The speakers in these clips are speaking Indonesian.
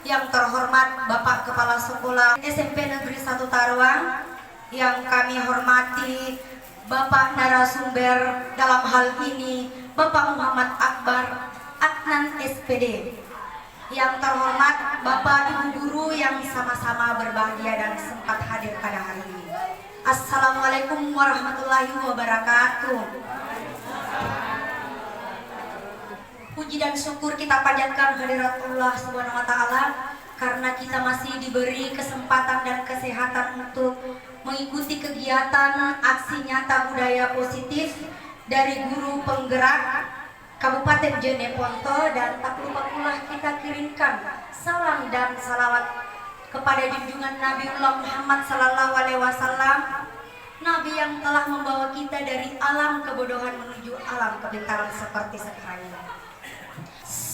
Yang terhormat Bapak Kepala Sekolah SMP Negeri 1 Taruang, yang kami hormati Bapak narasumber dalam hal ini Bapak Muhammad Akbar Adnan SPD, yang terhormat Bapak Ibu Guru yang sama-sama berbahagia dan sempat hadir pada hari ini. Assalamualaikum warahmatullahi wabarakatuh. Puji dan syukur kita panjatkan kehadirat Allah Subhanahu wa Ta'ala karena kita masih diberi kesempatan dan kesehatan untuk mengikuti kegiatan aksi nyata budaya positif dari guru penggerak Kabupaten Jeneponto. Dan tak lupa pula kita kirimkan salam dan salawat kepada junjungan Nabiullah Muhammad Sallallahu Alaihi Wasallam, Nabi yang telah membawa kita dari alam kebodohan menuju alam kepintaran seperti sekarang ini.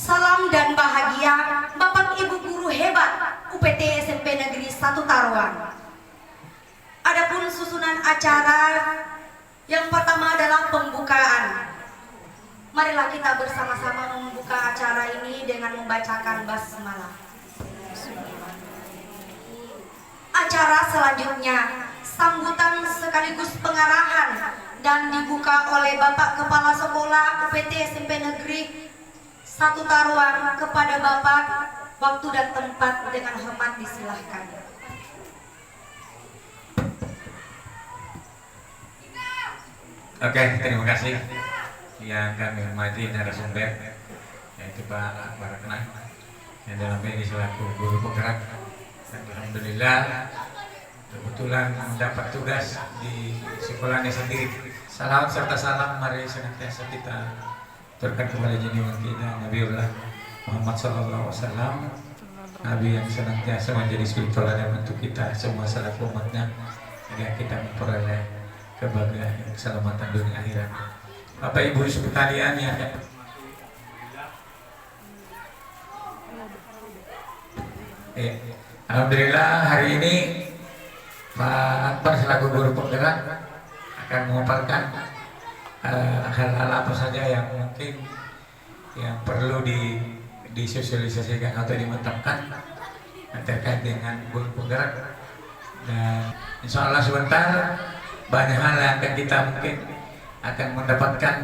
Salam dan bahagia Bapak Ibu guru hebat UPT SMP Negeri 1 Taruang. Adapun susunan acara, yang pertama adalah pembukaan. Marilah kita bersama-sama membuka acara ini dengan membacakan basmalah. Acara selanjutnya sambutan sekaligus pengarahan dan dibuka oleh Bapak Kepala Sekolah UPT SMP Negeri 1 Taruang. Kepada Bapak, waktu dan tempat dengan hormat disilahkan. Oke, terima kasih. Yang kami hormati narasumber yaitu Pak Akbar Adnan yang dalam ini selaku guru penggerak. Alhamdulillah kebetulan mendapat tugas di sekolahnya sendiri. Salam serta salam mari senantiasa kita terkait kepada junjungan kita Nabiullah Muhammad Sallallahu Alaihi Wasallam, Nabi yang senantiasa menjadi suri teladan untuk kita semua selaku umatnya agar kita memperoleh kebahagiaan keselamatan dunia akhirat. Bapak Ibu sekalian yang alhamdulillah hari ini Pak Akbar selaku guru penggerak akan memaparkan hal-hal apa saja yang mungkin yang perlu disosialisasikan atau dimantapkan terkait dengan guru penggerak. Dan insya Allah sebentar banyak hal yang akan kita mungkin akan mendapatkan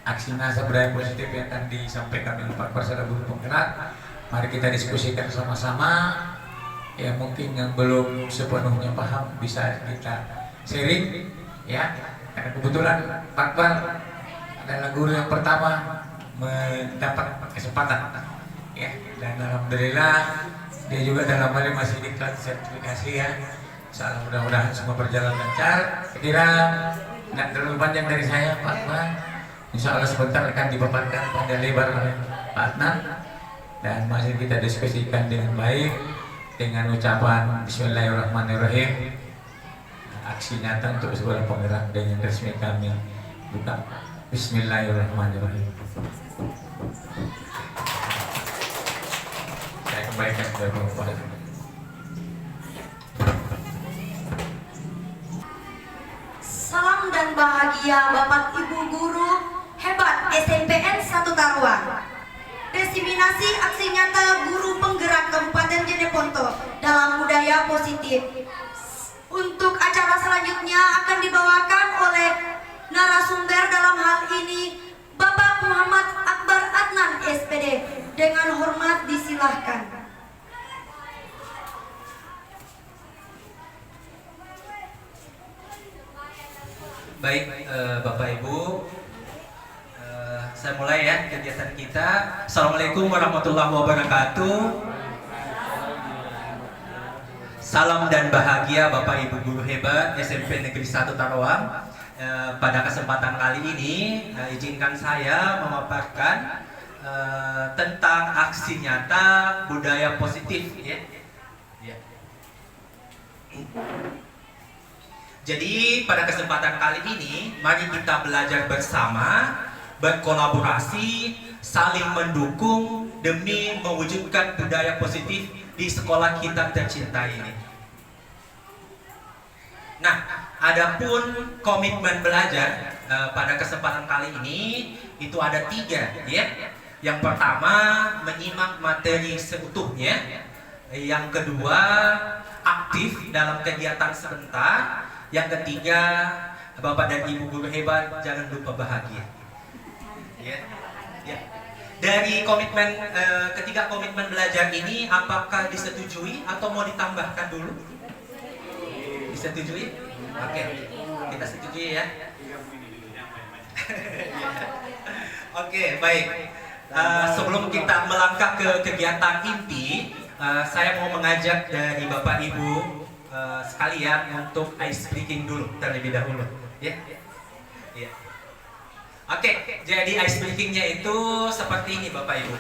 aksi nyata budaya positif yang akan disampaikan oleh Pak Akbar selaku guru penggerak. Mari kita diskusikan sama-sama. Ya mungkin yang belum sepenuhnya paham bisa kita sharing ya. Karena kebetulan Pak Akbar adalah guru yang pertama mendapat kesempatan ya, dan alhamdulillah dia juga dalam hal ini masih diklat sertifikasi ya. Insyaallah mudah-mudahan semua berjalan lancar. Saya kira tidak terlalu panjang dari saya Pak Akbar. Insyaallah sebentar akan dipaparkan panjang lebar oleh Pak Adnan dan masih kita diskusikan dengan baik dengan ucapan Bismillahirrahmanirrahim. Aksi nyata untuk sekolah penggerak dengan resmi kami buka. Bismillahirrahmanirrahim. Saya kembalikan kepada Bapak. Salam dan bahagia Bapak Ibu guru hebat SMPN 1 Taruang. Diseminasi aksi nyata guru penggerak Kabupaten Jeneponto dalam budaya positif. Untuk acara selanjutnya akan dibawakan oleh narasumber dalam hal ini Bapak Muhammad Akbar Adnan SPD. Dengan hormat disilahkan. Baik, Bapak Ibu, saya mulai ya kegiatan kita. Assalamualaikum warahmatullahi wabarakatuh. Salam dan bahagia Bapak Ibu guru hebat SMP Negeri 1 Taruang. Pada kesempatan kali ini izinkan saya memaparkan tentang aksi nyata budaya positif ya. Jadi pada kesempatan kali ini mari kita belajar bersama, berkolaborasi, saling mendukung demi mewujudkan budaya positif di sekolah kita tercinta ini. Nah, adapun komitmen belajar pada kesempatan kali ini itu ada 3 ya. Yang pertama, menyimak materi seutuhnya. Yang kedua, aktif dalam kegiatan sebentar. Yang ketiga, Bapak dan Ibu guru hebat, jangan lupa bahagia. Ya. Ya. Dari komitmen ketiga komitmen belajar ini, apakah disetujui atau mau ditambahkan dulu? Disetujui? Oke, kita setujui ya. Oke, baik. Sebelum kita melangkah ke kegiatan inti, saya mau mengajak dari Bapak Ibu sekalian untuk ice breaking dulu terlebih dahulu. Ya. Ya. Oke, jadi ice breakingnya itu seperti ini Bapak Ibu.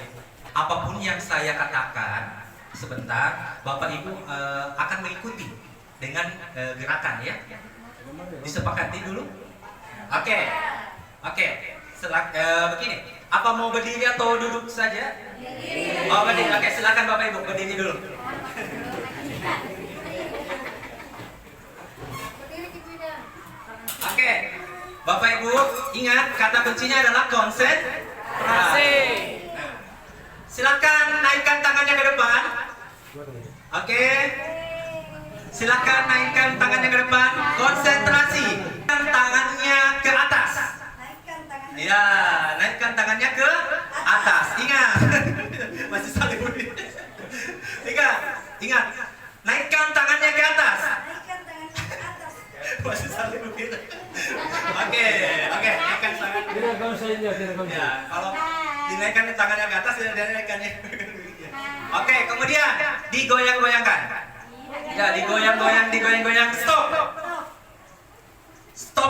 Apapun yang saya katakan sebentar, Bapak Ibu akan mengikuti dengan gerakan ya. Disepakati dulu. Oke, oke. Begini. Apa mau berdiri atau duduk saja? Oh berdiri. Oke, silakan Bapak Ibu berdiri dulu. Oke, Bapak Ibu ingat kata kuncinya adalah konsentrasi. Silakan naikkan tangannya ke depan. Oke. Silakan naikkan tangannya ke depan. Konsentrasi. Tangannya ke atas. Ya, naikkan tangannya ke atas. Ingat. Masih saling ingat. Ingat. Naikkan tangannya ke atas. Masih saling begitu. Oke, naikkan tangannya. Ya, kalau dinaikkan tangannya ke atas, ya dinaikannya. Oke, kemudian digoyang-goyangkan. Ya, digoyang-goyang. Stop.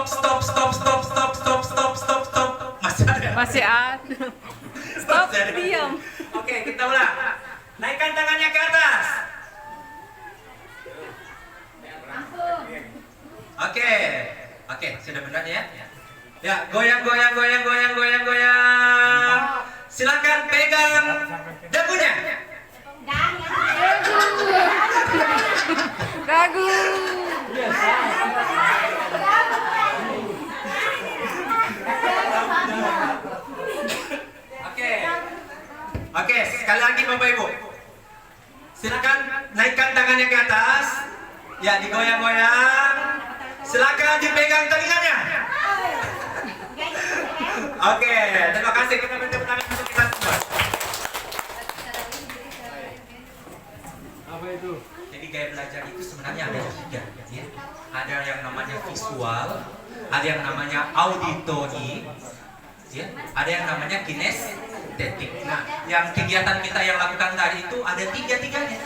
Stop. Masih ada. Stop, diam. Oke, kita ulang. Naikkan tangannya ke atas. Oke, sudah benar ya? Ya, goyang. Silakan pegang dagunya. Ragu. Oke, sekali lagi Bapak Ibu. Silakan naikkan tangannya ke atas. Ya, digoyang-goyang. Silakan dipegang telinganya. Oke, terima kasih. Kita beri tepuk tangan untuk kita semua. Apa itu? Jadi gaya belajar itu sebenarnya ada tiga, ya. Ada yang namanya visual, ada yang namanya auditori, ya. Ada yang namanya kinestetik. Nah, yang kegiatan kita yang lakukan tadi itu ada tiga-tiganya.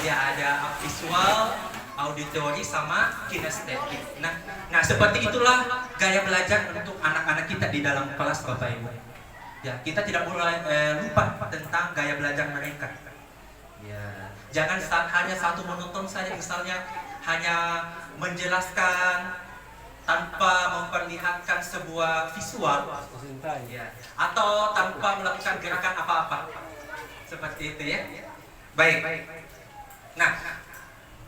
Ya, ada visual, auditori sama kinestetik. Nah, seperti itulah gaya belajar untuk anak-anak kita di dalam kelas Bapak Ibu. Ya, kita tidak boleh lupa tentang gaya belajar mereka. Ya, jangan hanya satu monoton saja, misalnya hanya menjelaskan tanpa memperlihatkan sebuah visual, ya, atau tanpa melakukan gerakan apa-apa, seperti itu ya. Baik. Nah,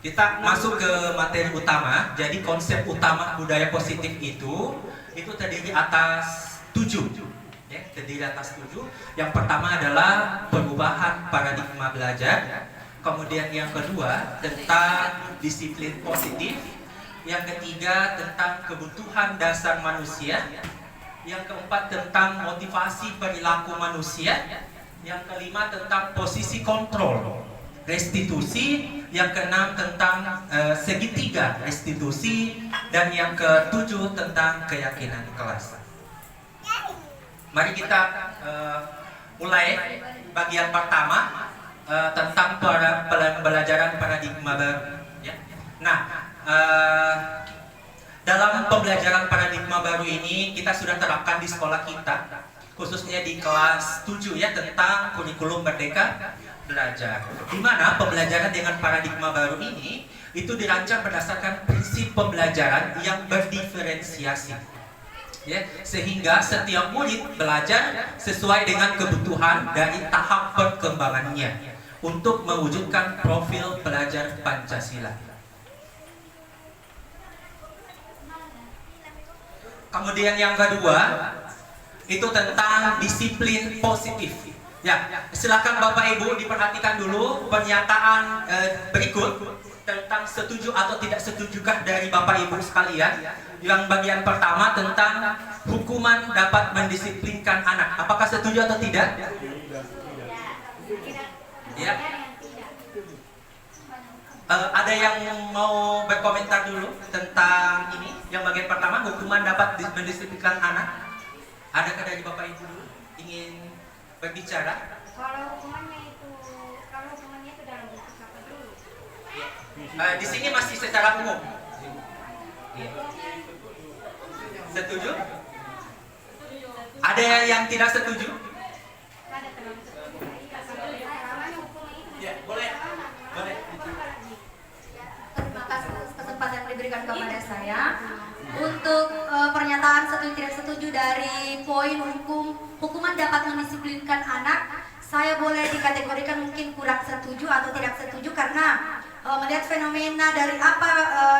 kita masuk ke materi utama. Jadi konsep utama budaya positif itu terdiri atas 7. Ya, terdiri atas 7. Yang pertama adalah perubahan paradigma belajar. Kemudian yang kedua tentang disiplin positif. Yang ketiga tentang kebutuhan dasar manusia. Yang keempat tentang motivasi perilaku manusia. Yang kelima tentang posisi kontrol restitusi. Yang keenam tentang segitiga restitusi. Dan yang ketujuh tentang keyakinan kelas. Mari kita mulai bagian pertama tentang pembelajaran paradigma baru. Ya. Nah, dalam pembelajaran paradigma baru ini kita sudah terapkan di sekolah kita, khususnya di kelas 7 ya, tentang kurikulum merdeka belajar. Di mana pembelajaran dengan paradigma baru ini itu dirancang berdasarkan prinsip pembelajaran yang berdiferensiasi. Ya, sehingga setiap murid belajar sesuai dengan kebutuhan dari tahap perkembangannya untuk mewujudkan profil pelajar Pancasila. Kemudian yang kedua itu tentang disiplin positif. Ya, silakan Bapak Ibu diperhatikan dulu pernyataan berikut tentang setuju atau tidak setujukah dari Bapak Ibu sekalian. Yang bagian pertama tentang hukuman dapat mendisiplinkan anak. Apakah setuju atau tidak? Ya. Ada yang mau berkomentar dulu tentang ini? Yang bagian pertama, hukuman dapat mendisiplinkan anak. Adakah dari Bapak Ibu dulu ingin berbicara? Kalau hukumannya itu dalam bentuk apa dulu? Di sini masih secara umum. Iya. Setuju? Ada yang tidak setuju? Ada terlalu setuju. Namanya hukuman itu. Ya, boleh. Boleh. Terima kasih atas kesempatan yang diberikan kepada saya untuk pernyataan setuju tidak setuju dari poin hukuman dapat mendisiplinkan anak. Saya boleh dikategorikan mungkin kurang setuju atau tidak setuju karena melihat fenomena dari apa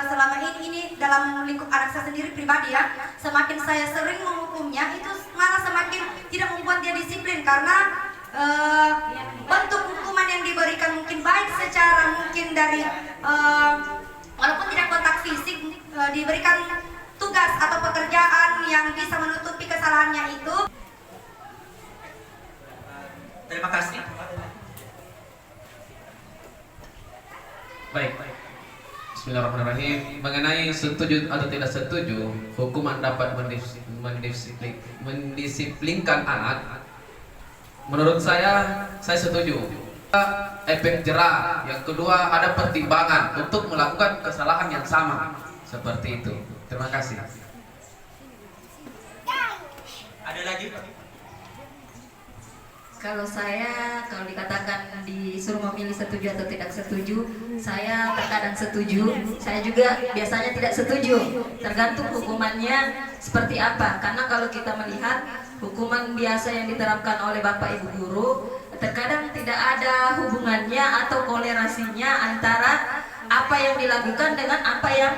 selama ini dalam lingkup anak saya sendiri pribadi ya, semakin saya sering menghukumnya itu malah semakin tidak membuat dia disiplin karena bentuk hukuman yang diberikan mungkin baik secara mungkin dari walaupun tidak kontak fisik, diberikan tugas atau pekerjaan yang bisa menutupi kesalahannya itu. Terima kasih. Baik. Bismillahirrahmanirrahim. Mengenai setuju atau tidak setuju, hukuman dapat mendisiplinkan anak. Menurut saya setuju. Efek jerah. Yang kedua, ada pertimbangan untuk melakukan kesalahan yang sama. Seperti itu. Terima kasih. Ada lagi? Kalau dikatakan disuruh memilih setuju atau tidak setuju, saya terkadang setuju, saya juga biasanya tidak setuju, tergantung hukumannya seperti apa. Karena kalau kita melihat hukuman biasa yang diterapkan oleh Bapak Ibu guru, terkadang tidak ada hubungannya atau kolerasinya antara apa yang dilakukan dengan apa yang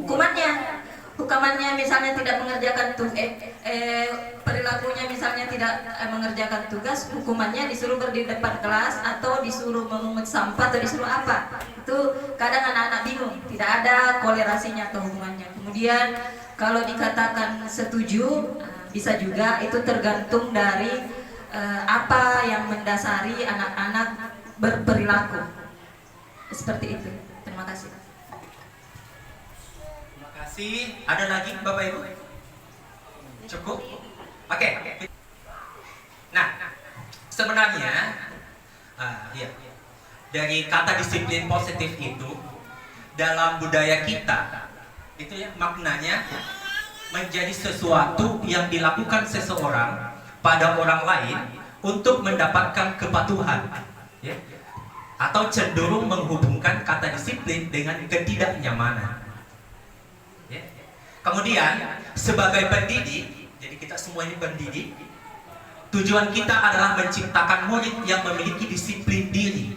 hukumannya. Hukumannya misalnya tidak mengerjakan perilakunya misalnya tidak mengerjakan tugas, hukumannya disuruh berdiri depan kelas atau disuruh memungut sampah atau disuruh apa. Itu kadang anak-anak bingung, tidak ada kolerasinya atau hubungannya. Kemudian kalau dikatakan setuju, bisa juga itu tergantung dari apa yang mendasari anak-anak berperilaku. Seperti itu. Terima kasih. Ada lagi Bapak Ibu? Cukup? Oke. Nah, sebenarnya dari kata disiplin positif itu dalam budaya kita itu ya maknanya menjadi sesuatu yang dilakukan seseorang pada orang lain untuk mendapatkan kepatuhan, ya, atau cenderung menghubungkan kata disiplin dengan ketidaknyamanan. Kemudian sebagai pendidik, jadi kita semua ini pendidik, tujuan kita adalah menciptakan murid yang memiliki disiplin diri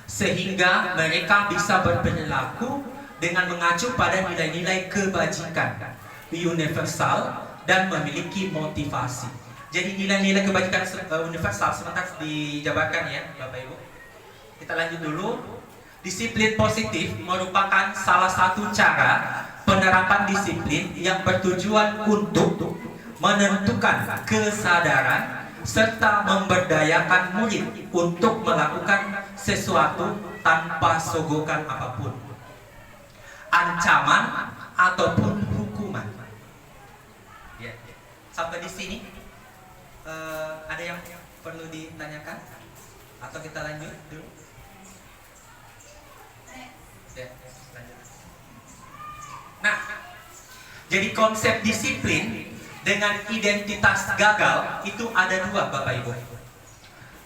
sehingga mereka bisa berperilaku dengan mengacu pada nilai-nilai kebajikan universal dan memiliki motivasi. Jadi nilai-nilai kebajikan universal sebentar dijabarkan ya Bapak Ibu. Kita lanjut dulu. Disiplin positif merupakan salah satu cara penerapan disiplin yang bertujuan untuk menentukan kesadaran serta memberdayakan murid untuk melakukan sesuatu tanpa sogokan apapun, ancaman ataupun hukuman. Ya. Sampai di sini ada yang perlu ditanyakan atau kita lanjut dulu? Ya, lanjut. Nah, jadi konsep disiplin dengan identitas gagal itu ada dua Bapak Ibu.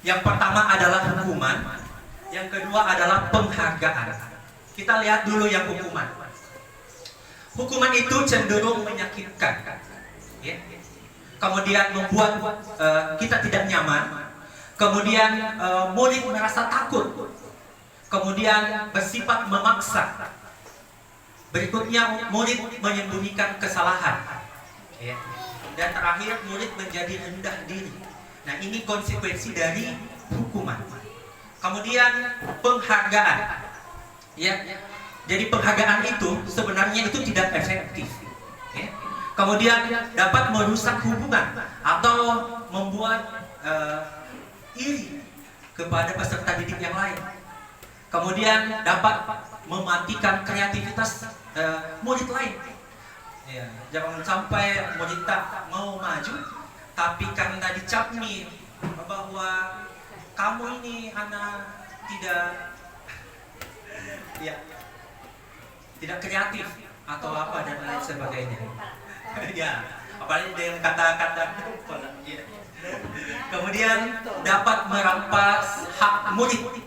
Yang pertama adalah hukuman, yang kedua adalah penghargaan. Kita lihat dulu yang hukuman. Hukuman itu cenderung menyakitkan, ya. Kemudian membuat kita tidak nyaman. Kemudian murid merasa takut. Kemudian bersifat memaksa. Berikutnya murid menyembunyikan kesalahan, ya. Dan terakhir murid menjadi rendah diri Nah, ini konsekuensi dari hukuman. Kemudian penghargaan. Ya. Jadi penghargaan itu sebenarnya itu tidak efektif. Ya. Kemudian dapat merusak hubungan atau membuat iri kepada peserta didik yang lain. Kemudian dapat mematikan kreativitas murid lain. Ya, jangan sampai murid tak mau maju, tapi karena dicap nih bahwa kamu ini anak tidak kreatif atau apa dan lain sebagainya. Ya, apalagi dengan kata-kata. Ya. Kemudian dapat merampas hak murid.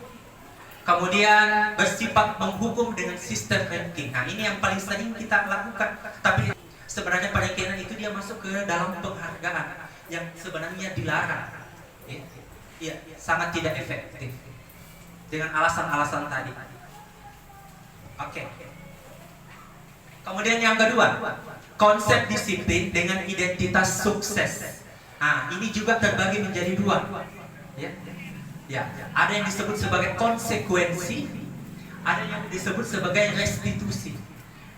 Kemudian bersifat menghukum dengan sistem ranking. Nah, ini yang paling sering kita lakukan. Tapi sebenarnya perankingan itu dia masuk ke dalam penghargaan yang sebenarnya dilarang. Ya, sangat tidak efektif dengan alasan-alasan tadi. Oke. Kemudian yang kedua, konsep disiplin dengan identitas sukses. Nah, ini juga terbagi menjadi dua. Ya, ada yang disebut sebagai konsekuensi, ada yang disebut sebagai restitusi.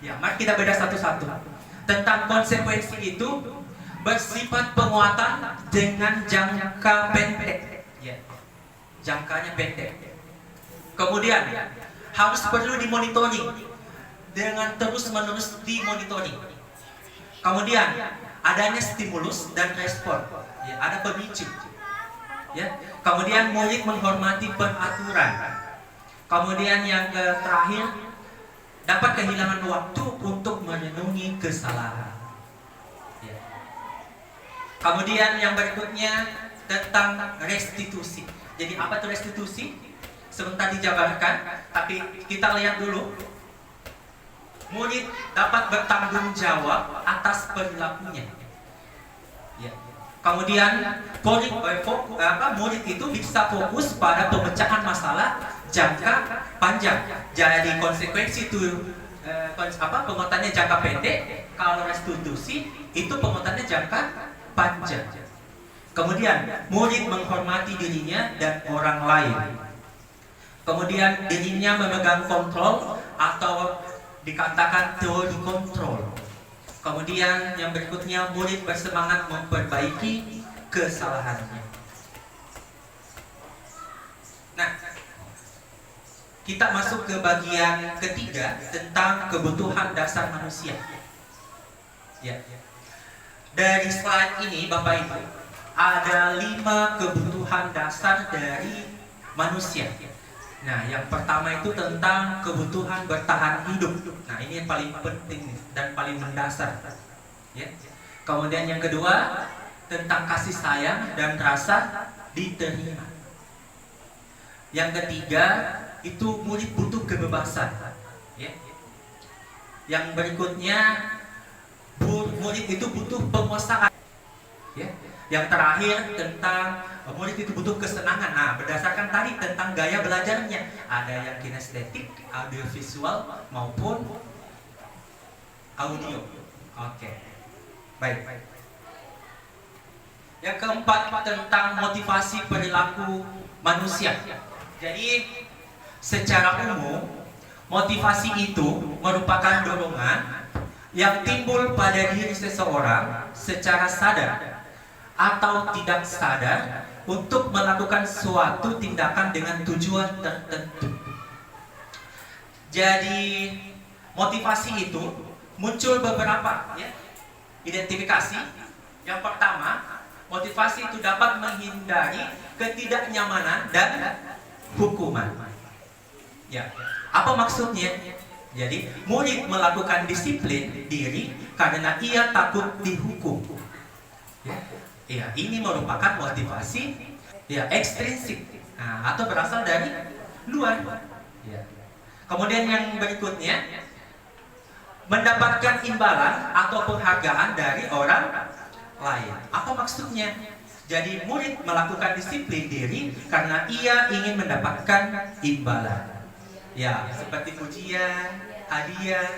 Ya, mari kita beda satu-satu. Tentang konsekuensi itu bersifat penguatan dengan jangka pendek. Ya, jangkanya pendek. Kemudian harus perlu dimonitoring dengan terus-menerus dimonitoring. Kemudian adanya stimulus dan respon. Ya, ada pemicu. Ya. Kemudian murid menghormati peraturan. Kemudian yang terakhir, dapat kehilangan waktu untuk merenungi kesalahan. Ya. Kemudian yang berikutnya tentang restitusi. Jadi apa itu restitusi? Sebentar dijabarkan, tapi kita lihat dulu. Murid dapat bertanggung jawab atas perilakunya. Ya. Kemudian murid itu bisa fokus pada pemecahan masalah jangka panjang. Jadi konsekuensi itu penguatannya jangka pendek. Kalau restitusi itu penguatannya jangka panjang. Kemudian murid menghormati dirinya dan orang lain. Kemudian dirinya memegang kontrol atau dikatakan teori kontrol. Kemudian yang berikutnya, murid bersemangat memperbaiki kesalahannya. Nah, kita masuk ke bagian ketiga tentang kebutuhan dasar manusia. Ya. Dari slide ini, Bapak Ibu, ada 5 kebutuhan dasar dari manusia. Nah, yang pertama itu tentang kebutuhan bertahan hidup. Nah, ini yang paling penting dan paling mendasar. Ya. Kemudian yang kedua tentang kasih sayang dan rasa diterima. Yang ketiga itu murid butuh kebebasan. Ya. Yang berikutnya murid itu butuh penguasaan. Ya. Yang terakhir tentang murid itu butuh kesenangan. Nah, berdasarkan tadi tentang gaya belajarnya, ada yang kinestetik, audio visual maupun audio. Oke. Baik. Yang keempat tentang motivasi perilaku manusia. Jadi secara umum motivasi itu merupakan dorongan yang timbul pada diri seseorang secara sadar atau tidak sadar untuk melakukan suatu tindakan dengan tujuan tertentu. Jadi motivasi itu muncul beberapa identifikasi. Yang pertama, motivasi itu dapat menghindari ketidaknyamanan dan hukuman. Ya, apa maksudnya? Jadi murid melakukan disiplin diri karena ia takut dihukum. Ya, ini merupakan motivasi ekstrinsik, atau berasal dari luar. Ya. Kemudian yang berikutnya, mendapatkan imbalan atau penghargaan dari orang lain. Apa maksudnya? Jadi murid melakukan disiplin diri karena ia ingin mendapatkan imbalan. Ya, seperti pujian, hadiah,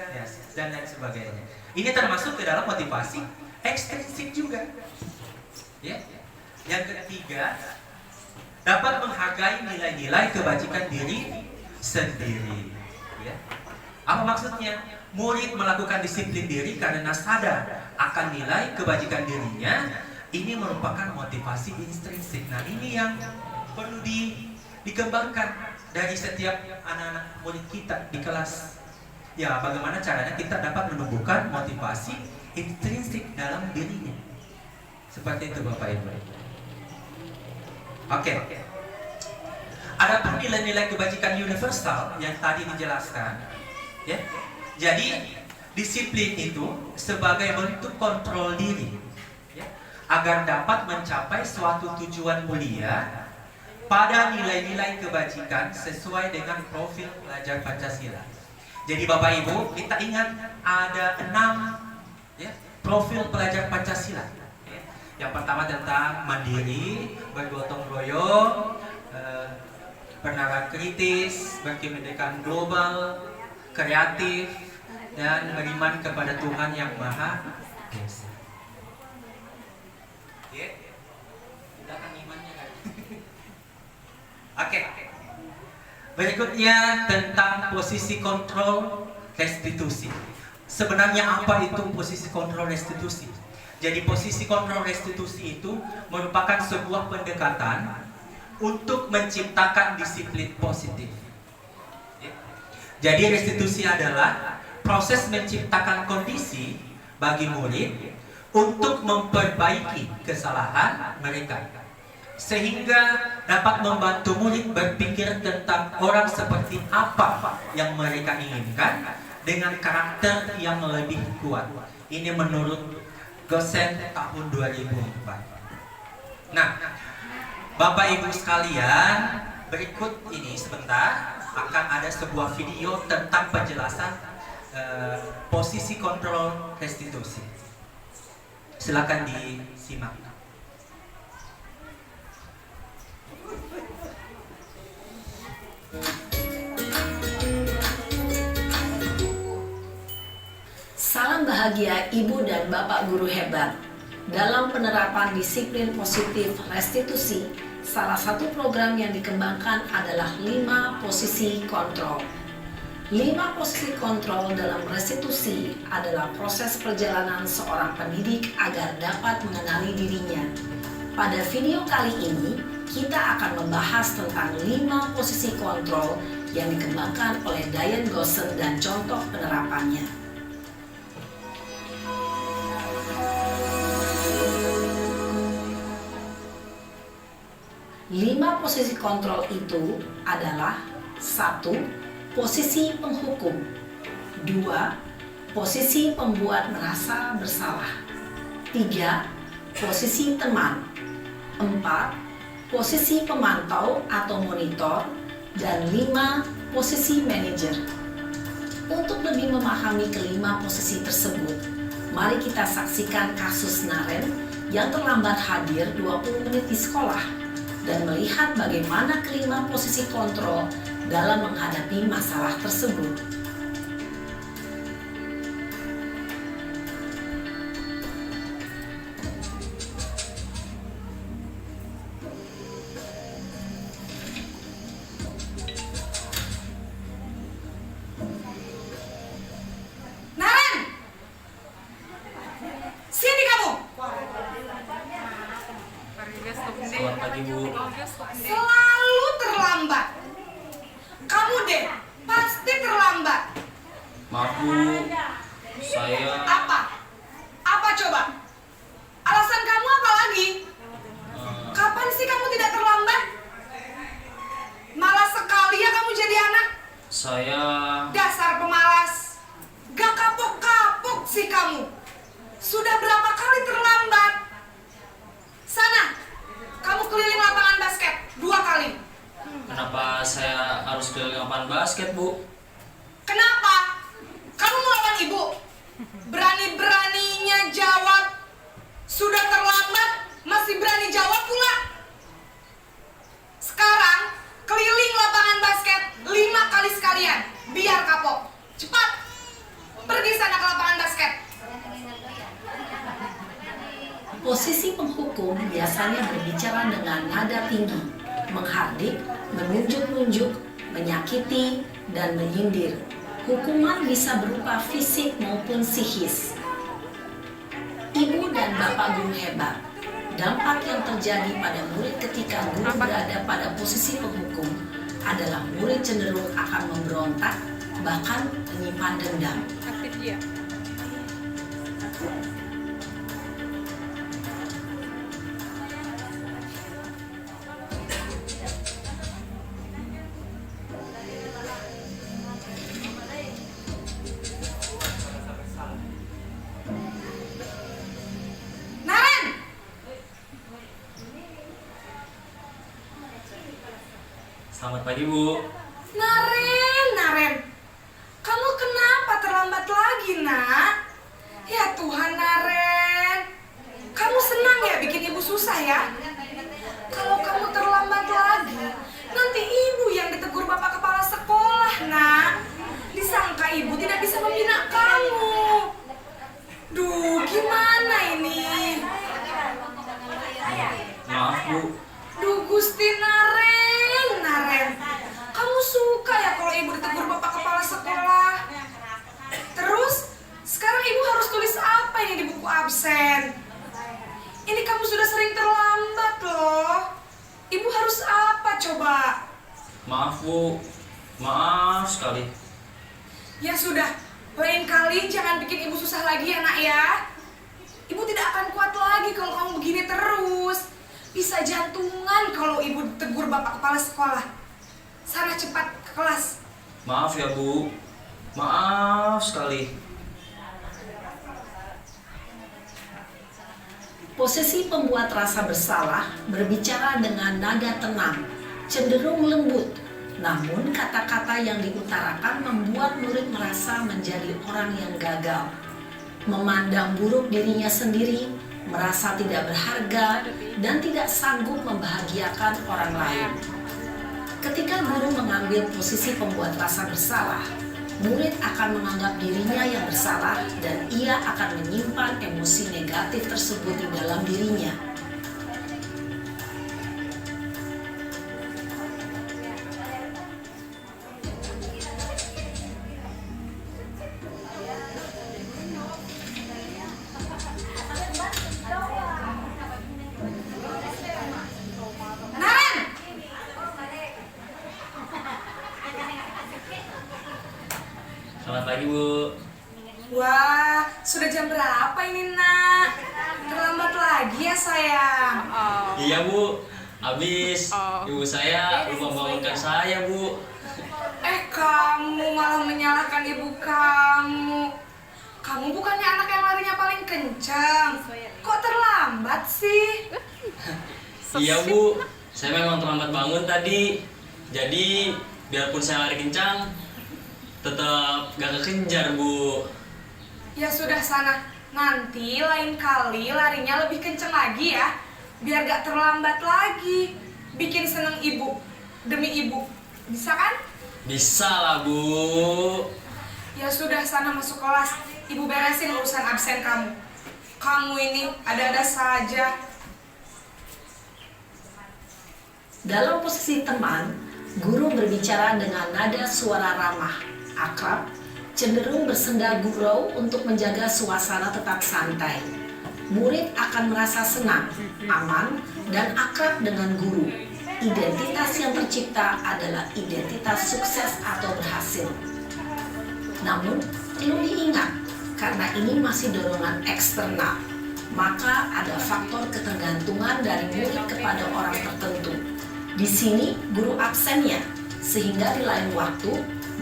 dan lain sebagainya. Ini termasuk ke dalam motivasi ekstrinsik juga. Ya. Yang ketiga, dapat menghargai nilai-nilai kebajikan diri sendiri. Ya. Apa maksudnya? Murid melakukan disiplin diri karena sadar akan nilai kebajikan dirinya. Ini merupakan motivasi intrinsik. Nah, ini yang perlu dikembangkan dari setiap anak-anak murid kita di kelas. Ya, bagaimana caranya kita dapat menumbuhkan motivasi intrinsik dalam dirinya. Seperti itu Bapak Ibu. Oke. Adapun nilai-nilai kebajikan universal yang tadi dijelaskan, ya. Jadi disiplin itu sebagai bentuk kontrol diri, ya, agar dapat mencapai suatu tujuan mulia pada nilai-nilai kebajikan sesuai dengan profil pelajar Pancasila. Jadi Bapak Ibu, kita ingat ada 6 ya, profil pelajar Pancasila. Ya. Yang pertama tentang mandiri, bergotong royong, bernalar kritis, berkemerdekaan global, kreatif, dan beriman kepada Tuhan yang Maha Esa. Ya. Udah kan imannya kan? Oke. Berikutnya tentang posisi kontrol restitusi. Sebenarnya apa itu posisi kontrol restitusi? Jadi posisi kontrol restitusi itu merupakan sebuah pendekatan untuk menciptakan disiplin positif. Jadi restitusi adalah proses menciptakan kondisi bagi murid untuk memperbaiki kesalahan mereka, sehingga dapat membantu murid berpikir tentang orang seperti apa yang mereka inginkan dengan karakter yang lebih kuat. Ini menurut Gosen tahun 2004. Nah, Bapak Ibu sekalian, berikut ini sebentar akan ada sebuah video tentang penjelasan posisi kontrol restitusi. Silakan disimak. Salam bahagia Ibu dan Bapak guru hebat. Dalam penerapan disiplin positif restitusi, salah satu program yang dikembangkan adalah 5 posisi kontrol. 5 posisi kontrol dalam restitusi adalah proses perjalanan seorang pendidik agar dapat mengenali dirinya. Pada video kali ini, kita akan membahas tentang 5 posisi kontrol yang dikembangkan oleh Diane Gosen dan contoh penerapannya. 5 posisi kontrol itu adalah 1. Posisi penghukum. 2. Posisi pembuat merasa bersalah. 3. Posisi teman. 4. Posisi pemantau atau monitor. Dan 5. Posisi manajer. Untuk lebih memahami kelima posisi tersebut, mari kita saksikan kasus Naren yang terlambat hadir 20 menit di sekolah dan melihat bagaimana kelima posisi kontrol dalam menghadapi masalah tersebut. Naren! Sini kamu! Selamat pagi Bu. Selalu terlambat. Kamu deh, pasti terlambat. Maaf Bu, saya Apa? Apa coba? Alasan kamu apa lagi? Kapan sih kamu tidak terlambat? Malas sekali ya kamu jadi anak. saya Dasar pemalas. Gak kapok-kapok sih kamu. Sudah berapa kali terlambat? Sana, kamu keliling lapangan basket 2 kali. kenapa saya harus keliling lapangan basket Bu? Kenapa? Kamu mau lawan ibu? Berani-beraninya jawab. Sudah terlambat, masih berani jawab pula. Sekarang, keliling lapangan basket 5 kali sekalian. Biar kapok. Cepat. Pergi sana ke lapangan basket. Posisi Posisi penghukum biasanya berbicara dengan nada tinggi, menghardik, menunjuk-nunjuk, menyakiti, dan menyindir. Hukuman bisa berupa fisik maupun psikis. Ibu dan bapak guru hebat. Dampak yang terjadi pada murid ketika guru berada pada posisi penghukum adalah murid cenderung akan memberontak, bahkan menyimpan dendam. Aktif dia. Naren! Selamat pagi, Bu. Naren, kamu kenapa terlambat lagi, nak? Ya Tuhan, Naren, kamu senang ya bikin ibu susah ya? Kalau kamu terlambat lagi, nanti ibu yang ditegur bapak kepala sekolah, nak. Disangka ibu tidak bisa membina kamu. Duh, gimana ini? Maaf, Bu. Duh, Gusti Naren, kamu suka ya kalau ibu ditegur bapak kepala sekolah? Terus, sekarang ibu harus tulis apa ini di buku absen? Ini kamu sudah sering terlambat loh. Ibu harus apa coba? Maaf, Bu. Maaf sekali. Ya sudah, lain kali jangan bikin ibu susah lagi ya, nak ya. Ibu tidak akan kuat lagi kalau kamu begini terus. Bisa jantungan kalau ibu ditegur bapak kepala sekolah. Sana cepat ke kelas. Maaf ya, Bu. Maaf sekali. Posisi pembuat rasa bersalah berbicara dengan nada tenang, cenderung lembut. Namun kata-kata yang diutarakan membuat murid merasa menjadi orang yang gagal, memandang buruk dirinya sendiri, merasa tidak berharga, dan tidak sanggup membahagiakan orang lain. Ketika guru mengambil posisi pembuat rasa bersalah, murid akan menganggap dirinya yang bersalah dan ia akan menyimpan emosi negatif tersebut di dalam dirinya. Naren! Selamat pagi, Bu. Wah, sudah jam berapa ini, nak? Terlambat lagi ya, sayang. Iya, Bu. Habis Oh. ibu saya lupa membangunkan saya, Bu. Kamu malah menyalahkan ibu kamu. Kamu bukannya anak yang larinya paling kencang. Kok terlambat sih? Iya, Bu. Saya memang terlambat bangun tadi. Jadi, biarpun saya lari kencang, tetap gak kekejar, Bu. Ya sudah sana. Nanti lain kali larinya lebih kencang lagi ya. Biar gak terlambat lagi. Bikin seneng ibu. Demi ibu. Bisa kan? Bisa lah, Bu. Ya sudah sana masuk kelas. Ibu beresin urusan absen kamu. Kamu ini ada-ada saja. Dalam posisi teman, guru berbicara dengan nada suara ramah, akrab, cenderung bersenda gurau untuk menjaga suasana tetap santai. Murid akan merasa senang, aman, dan akrab dengan guru. Identitas yang tercipta adalah identitas sukses atau berhasil. Namun, perlu diingat, karena ini masih dorongan eksternal, maka ada faktor ketergantungan dari murid kepada orang tertentu. Di sini, guru absennya, sehingga di lain waktu,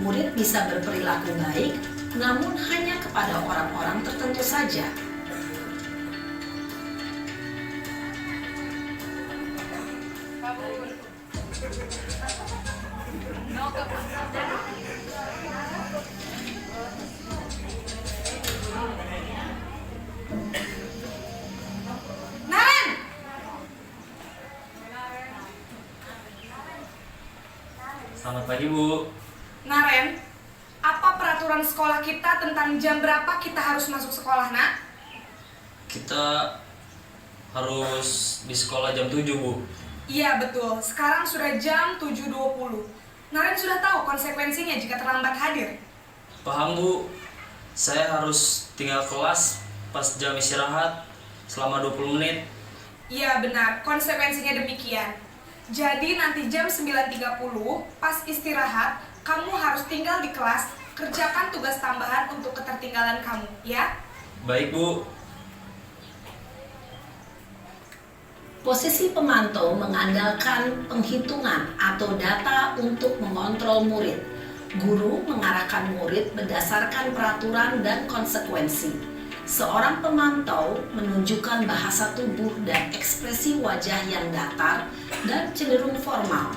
murid bisa berperilaku baik, namun hanya kepada orang-orang tertentu saja. Naren! Selamat pagi, Bu. Naren, apa peraturan sekolah kita tentang jam berapa kita harus masuk sekolah, nak? Kita harus di sekolah jam 7, Bu. Iya betul, sekarang sudah jam 7.20. Naren sudah tahu konsekuensinya jika terlambat hadir. Paham, Bu. Saya harus tinggal kelas pas jam istirahat selama 20 menit. Iya benar, konsekuensinya demikian. Jadi nanti jam 9.30 pas istirahat, kamu harus tinggal di kelas, kerjakan tugas tambahan untuk ketertinggalan kamu, ya? Baik, Bu. Posisi pemantau mengandalkan penghitungan atau data untuk mengontrol murid. Guru mengarahkan murid berdasarkan peraturan dan konsekuensi. Seorang pemantau menunjukkan bahasa tubuh dan ekspresi wajah yang datar dan cenderung formal.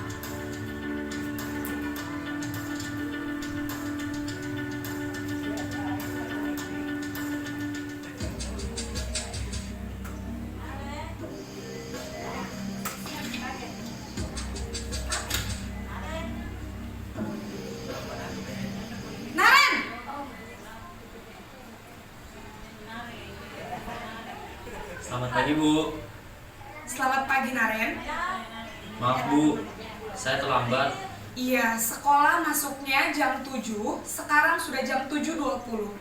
Naren! Selamat pagi, Bu. Selamat pagi, Naren. Maaf, Bu. Saya terlambat. Iya, sekolah masuknya jam 7, sekarang sudah jam 7.20.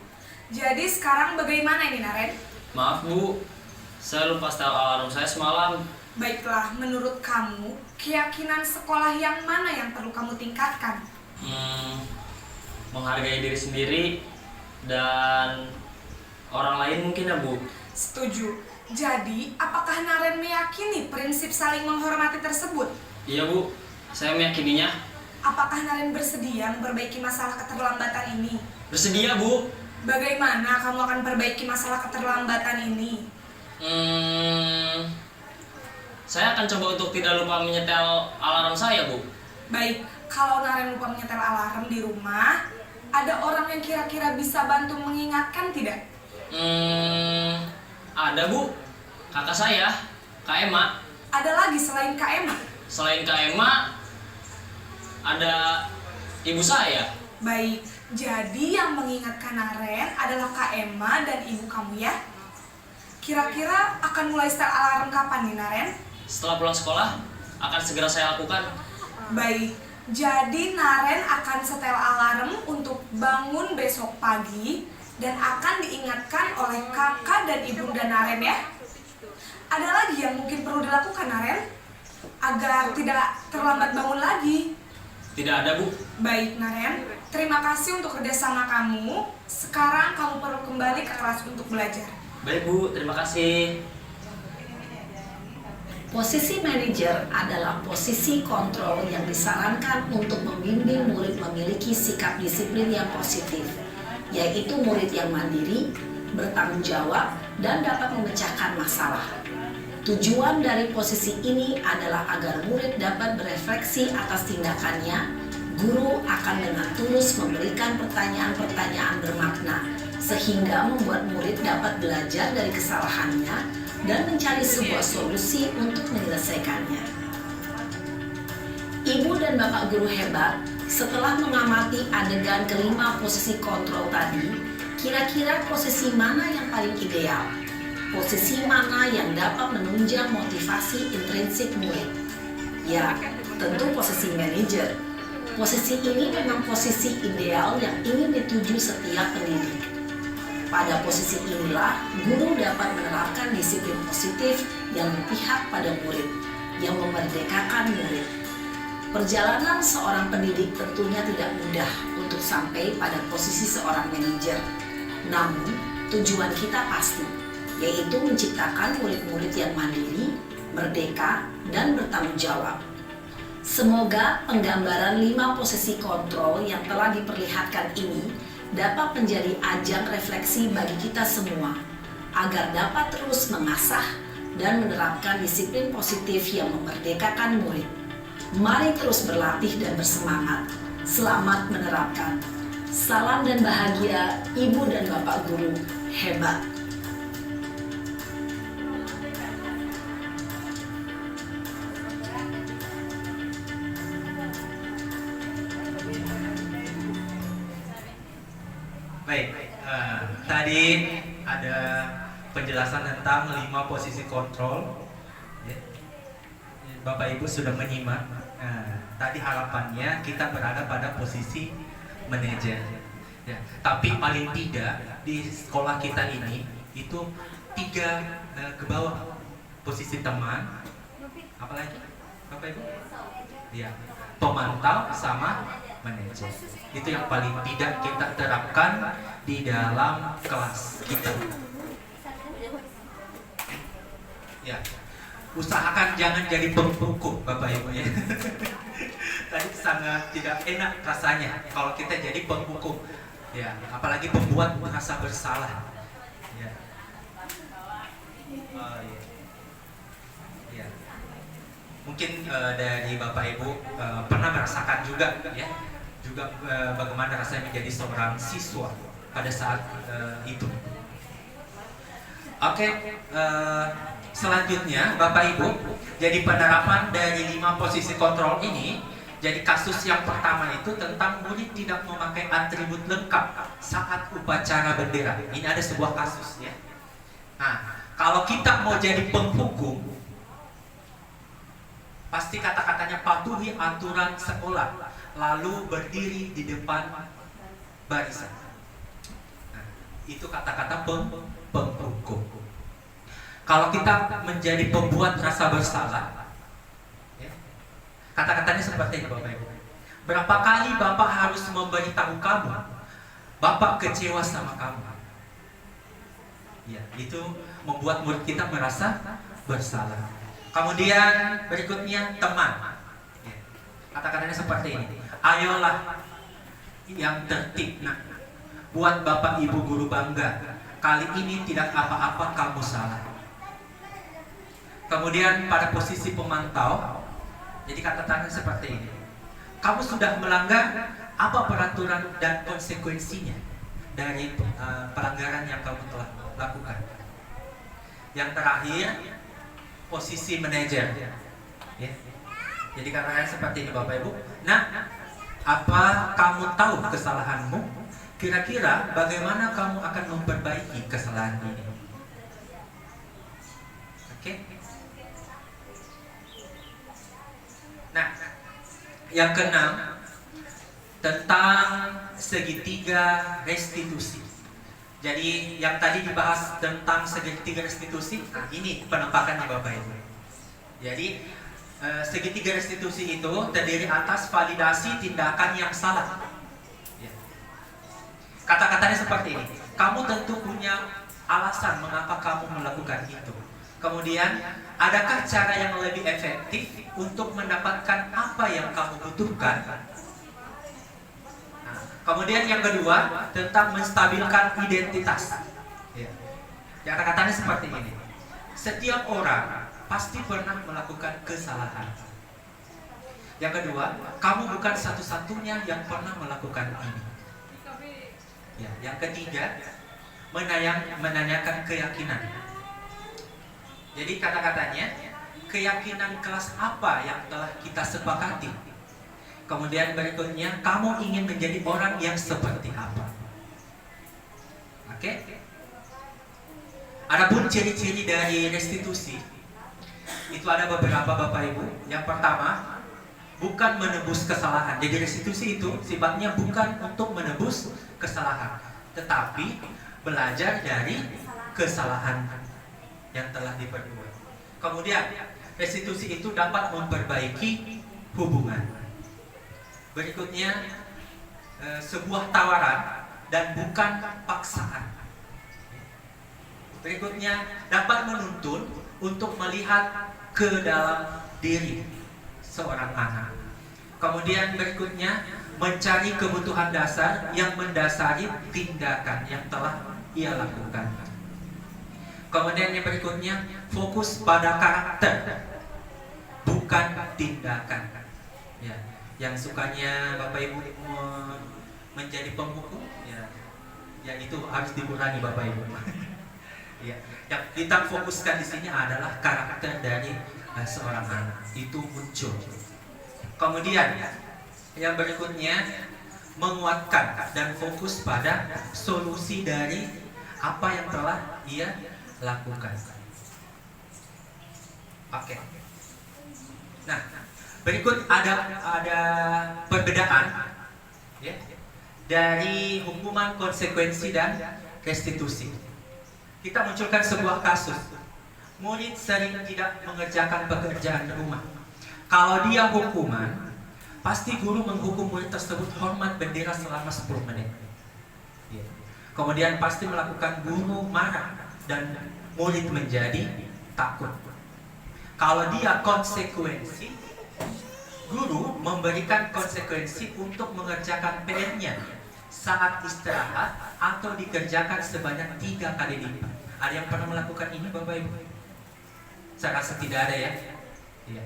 Jadi sekarang bagaimana ini, Naren? Maaf, Bu. Saya lupa setel alarm saya semalam. Baiklah, menurut kamu, keyakinan sekolah yang mana yang perlu kamu tingkatkan? Menghargai diri sendiri dan orang lain mungkin ya, Bu. Setuju. Jadi, apakah Naren meyakini prinsip saling menghormati tersebut? Iya, Bu. Saya meyakininya. Apakah Naren bersedia memperbaiki masalah keterlambatan ini? Bersedia, Bu. Bagaimana kamu akan perbaiki masalah keterlambatan ini? Saya akan coba untuk tidak lupa menyetel alarm saya, Bu. Baik, kalau Naren lupa menyetel alarm di rumah, ada orang yang kira-kira bisa bantu mengingatkan tidak? Ada, Bu. Kakak saya, Kak Emma. Ada lagi selain Kak Emma? Selain Kak Emma, ada ibu saya. Baik, jadi yang mengingatkan Naren adalah Kak Emma dan ibu kamu ya? Kira-kira akan mulai setel alarm kapan nih, Naren? Setelah pulang sekolah, akan segera saya lakukan. Baik, jadi Naren akan setel alarm untuk bangun besok pagi dan akan diingatkan oleh kakak dan ibunda Naren ya. Ada lagi yang mungkin perlu dilakukan, Naren? Agar tidak terlambat bangun lagi. Tidak ada, Bu. Baik, Naren. Terima kasih untuk kerjasama kamu. Sekarang kamu perlu kembali ke kelas untuk belajar. Baik, Bu. Terima kasih. Posisi manajer adalah posisi kontrol yang disarankan untuk membimbing murid memiliki sikap disiplin yang positif, yaitu murid yang mandiri, bertanggung jawab, dan dapat memecahkan masalah. Tujuan dari posisi ini adalah agar murid dapat berefleksi atas tindakannya. Guru akan dengan tulus memberikan pertanyaan-pertanyaan bermakna, sehingga membuat murid dapat belajar dari kesalahannya dan mencari sebuah solusi untuk menyelesaikannya. Ibu dan Bapak guru hebat, setelah mengamati adegan kelima posisi kontrol tadi, kira-kira posisi mana yang paling ideal? Posisi mana yang dapat menunjang motivasi intrinsik murid? Ya, tentu posisi manajer. Posisi ini memang posisi ideal yang ingin dituju setiap pendidik. Pada posisi inilah, guru dapat menerapkan disiplin positif yang berpihak pada murid, yang memerdekakan murid. Perjalanan seorang pendidik tentunya tidak mudah untuk sampai pada posisi seorang manajer. Namun, tujuan kita pasti, yaitu menciptakan murid-murid yang mandiri, merdeka, dan bertanggung jawab. Semoga penggambaran 5 posisi kontrol yang telah diperlihatkan ini dapat menjadi ajang refleksi bagi kita semua, agar dapat terus mengasah dan menerapkan disiplin positif yang memerdekakan murid. Mari terus berlatih dan bersemangat. Selamat menerapkan. Salam dan bahagia Ibu dan Bapak Guru hebat. Baik, tadi ada penjelasan tentang 5 posisi kontrol. Ya. Bapak Ibu sudah menyimak. Nah, tadi harapannya kita berada pada posisi manajer. Ya. Tapi paling tidak di sekolah kita ini itu 3 ke bawah, posisi teman, apalagi Bapak Ibu? Ya, pemantau sama manajer. Itu yang paling tidak kita terapkan di dalam kelas kita. Ya, usahakan jangan jadi penghukum Bapak Ibu ya. Tadi sangat tidak enak rasanya kalau kita jadi penghukum. Ya, apalagi pembuat merasa bersalah. Ya. Oh, iya. Ya. Mungkin dari Bapak Ibu pernah merasakan juga ya, juga bagaimana rasanya menjadi seorang siswa pada saat itu. Oke, selanjutnya Bapak Ibu, jadi penerapan dari 5 posisi kontrol ini, jadi kasus yang pertama itu tentang murid tidak memakai atribut lengkap saat upacara bendera. Ini ada sebuah kasus ya. Nah, kalau kita mau jadi penghukum, pasti kata-katanya patuhi aturan sekolah, lalu berdiri di depan barisan. Nah, itu kata-kata penghukum. Kalau kita menjadi pembuat rasa bersalah, ya, kata-katanya seperti ini Bapak Ibu. Berapa kali Bapak harus memberitahu kamu, Bapak kecewa sama kamu. Ya, itu membuat murid kita merasa bersalah. Kemudian berikutnya teman. Ya, kata-katanya seperti ini. Ayolah yang tertib nak, buat Bapak Ibu guru bangga. Kali ini tidak apa-apa kamu salah. Kemudian pada posisi pemantau, jadi kata-katanya seperti ini. Kamu sudah melanggar apa peraturan dan konsekuensinya dari pelanggaran yang kamu telah lakukan. Yang terakhir, posisi manajer. Ya. Jadi kata-katanya seperti ini Bapak Ibu. Nah, apa kamu tahu kesalahanmu? Kira-kira bagaimana kamu akan memperbaiki kesalahan ini? Oke? Nah, yang keenam tentang segitiga restitusi. Jadi yang tadi dibahas tentang segitiga restitusi, nah ini penempakannya Bapak Ibu. Jadi segitiga restitusi itu terdiri atas validasi tindakan yang salah. Ya. Kata-katanya seperti ini. Kamu tentu punya alasan mengapa kamu melakukan itu. Kemudian, adakah cara yang lebih efektif untuk mendapatkan apa yang kamu butuhkan? Nah, kemudian yang kedua, tentang menstabilkan identitas. Ya. Kata-katanya seperti ini. Setiap orang pasti pernah melakukan kesalahan. Yang kedua, kamu bukan satu-satunya yang pernah melakukan ini. Ya. Yang ketiga, menanyakan keyakinan. Jadi kata-katanya, keyakinan kelas apa yang telah kita sepakati. Kemudian berikutnya, kamu ingin menjadi orang yang seperti apa. Oke? Adapun ciri-ciri dari restitusi, itu ada beberapa Bapak Ibu. Yang pertama, bukan menebus kesalahan. Jadi restitusi itu sifatnya bukan untuk menebus kesalahan, tetapi belajar dari kesalahan yang telah diperbuat. Kemudian restitusi itu dapat memperbaiki hubungan. Berikutnya sebuah tawaran dan bukan paksaan. Berikutnya dapat menuntun untuk melihat ke dalam diri seorang anak. Kemudian berikutnya mencari kebutuhan dasar yang mendasari tindakan yang telah ia lakukan. Kemudian yang berikutnya, fokus pada karakter, bukan tindakan. Ya, yang sukanya Bapak Ibu menjadi penghukum, ya itu harus dikurangi Bapak Ibu. Ya, yang kita fokuskan di sini adalah karakter dari seorang anak, itu muncul. Kemudian yang berikutnya, menguatkan dan fokus pada solusi dari apa yang telah ia lakukan. Oke. Nah, berikut ada perbedaan ya, dari hukuman konsekuensi dan restitusi. Kita munculkan sebuah kasus. Murid sering tidak mengerjakan pekerjaan rumah. Kalau dia hukuman, pasti guru menghukum murid tersebut hormat bendera selama 10 menit. Ya. Kemudian pasti melakukan guru marah dan murid menjadi takut. Kalau dia konsekuensi, guru memberikan konsekuensi untuk mengerjakan PR-nya saat istirahat atau dikerjakan sebanyak 3 kali lipat. Ada yang pernah melakukan ini, Bapak Ibu? Saya rasa tidak ada ya. Ya.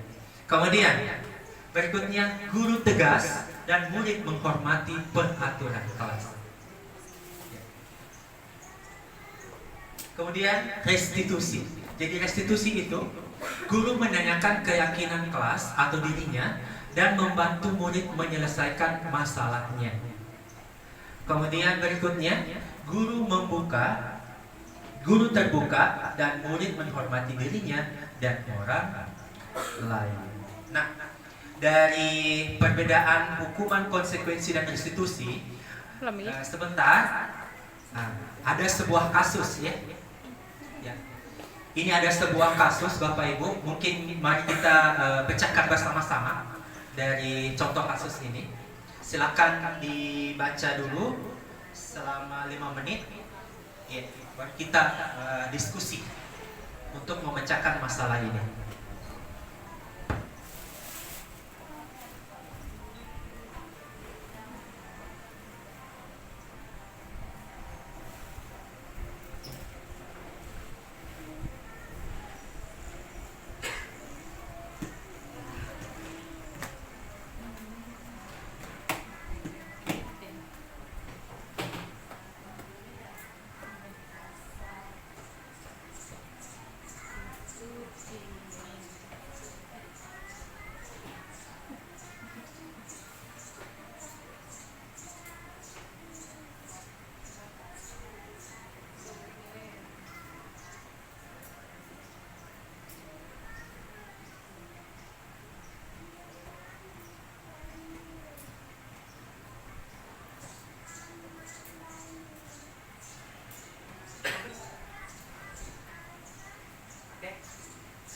Kemudian berikutnya, guru tegas dan murid menghormati peraturan kelas. Ya. Kemudian restitusi. Jadi restitusi itu guru menanyakan keyakinan kelas atau dirinya dan membantu murid menyelesaikan masalahnya. Kemudian berikutnya, guru terbuka dan murid menghormati dirinya dan orang lain. Nah, dari perbedaan hukuman konsekuensi dan restitusi, sebentar, ada sebuah kasus ya. Ini ada sebuah kasus Bapak Ibu, mungkin mari kita pecahkan bersama-sama dari contoh kasus ini. Silakan dibaca dulu selama 5 menit. Ya, baru kita diskusi untuk memecahkan masalah ini.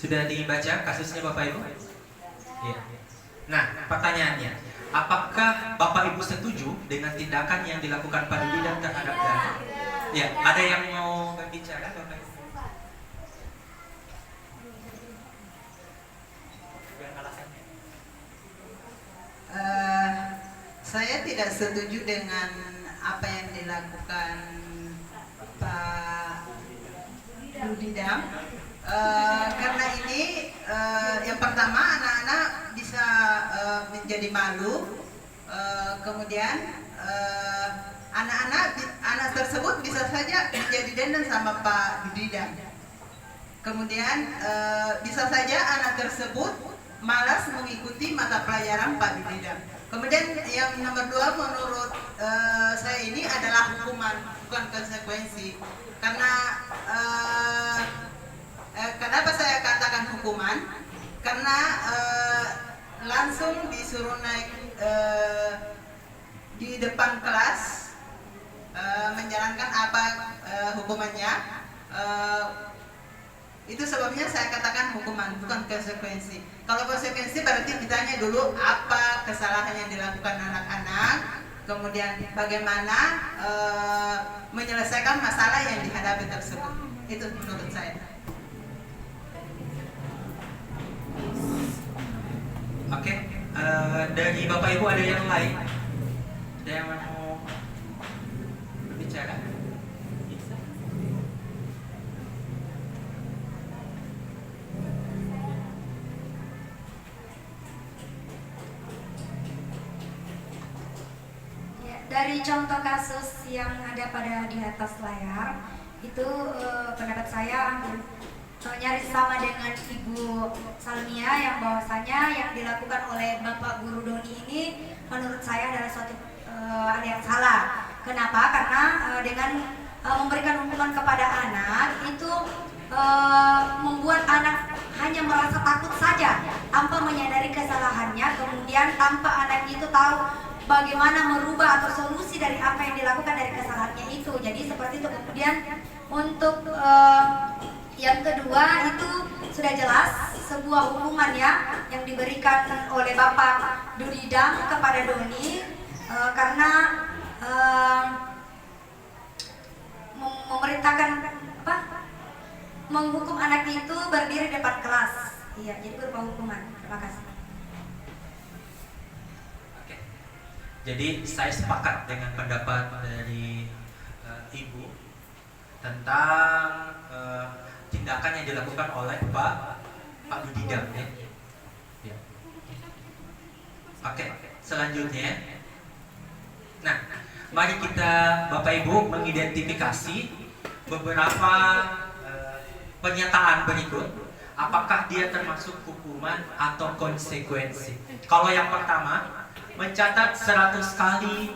Sudah dibaca kasusnya Bapak Ibu? Ya. Nah, pertanyaannya, apakah Bapak Ibu setuju dengan tindakan yang dilakukan Pak Bidan terhadap Dani? Ya, ada yang mau berbicara Bapak Ibu? Saya tidak setuju dengan apa yang dilakukan Pak Budidam. Karena ini yang pertama anak-anak bisa menjadi malu, kemudian anak tersebut bisa saja menjadi dendam sama Pak Budidam. Kemudian bisa saja anak tersebut malas mengikuti mata pelajaran Pak Budidam. Kemudian yang nomor 2 menurut saya ini adalah hukuman, bukan konsekuensi. Karena kenapa saya katakan hukuman? Karena langsung disuruh naik di depan kelas menjalankan apa hukumannya. Itu sebabnya saya katakan hukuman, bukan konsekuensi. Kalau konsekuensi berarti ditanya dulu apa kesalahan yang dilakukan anak-anak, kemudian bagaimana menyelesaikan masalah yang dihadapi tersebut. Itu menurut saya. Oke, dari Bapak Ibu ada yang lain? Ada yang mau berbicara? Bisa? Ya, dari contoh kasus yang ada di atas layar, itu pendapat saya nyaris sama dengan Ibu Salmia, yang bahwasanya yang dilakukan oleh Bapak Guru Doni ini menurut saya adalah suatu hal yang salah. Kenapa? Karena dengan memberikan hukuman kepada anak itu membuat anak hanya merasa takut saja tanpa menyadari kesalahannya, kemudian tanpa anak itu tahu bagaimana merubah atau solusi dari apa yang dilakukan dari kesalahannya itu. Jadi seperti itu. Kemudian untuk yang kedua itu sudah jelas sebuah hukuman ya yang diberikan oleh Bapak Dudidang kepada Doni karena memerintahkan menghukum anak itu berdiri depan kelas. Iya, jadi berupa hukuman. Terima kasih. Oke. Jadi saya sepakat dengan pendapat dari Ibu tentang tindakan yang dilakukan oleh Pak Dudidang ya. Ya. Oke, selanjutnya. Nah, mari kita Bapak Ibu mengidentifikasi beberapa pernyataan berikut. Apakah dia termasuk hukuman atau konsekuensi? Kalau yang pertama, mencatat 100 kali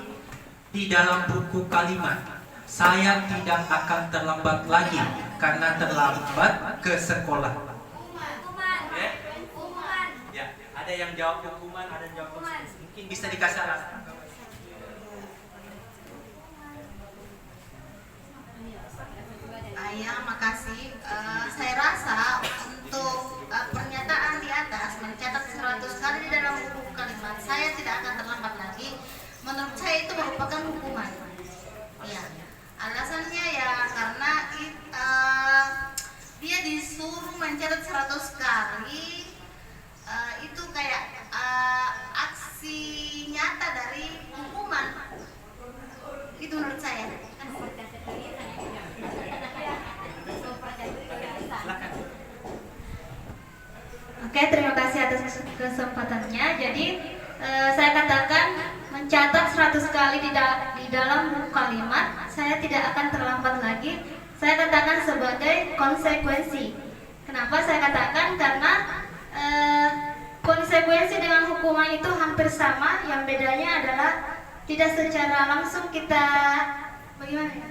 di dalam buku kalimat, saya tidak akan terlambat lagi karena terlambat ke sekolah. Ya, ada yang jawab hukuman, ada yang jawab konsekuensi. Mungkin bisa dikasih alasan. Ya, makasih. Saya rasa untuk pernyataan di atas mencatat 100 kali di dalam buku kalimat saya tidak akan terlambat lagi, menurut saya itu merupakan hukuman. Ya, alasannya ya karena dia disuruh mencatat 100 kali, itu kayak aksi nyata dari hukuman. Itu menurut saya. Oke, terima kasih atas kesempatannya. Jadi saya katakan mencatat 100 kali di dalam buku kalimat, saya tidak akan terlambat lagi. Saya katakan sebagai konsekuensi. Kenapa saya katakan? Karena konsekuensi dengan hukuman itu hampir sama. Yang bedanya adalah tidak secara langsung kita bagaimana ya?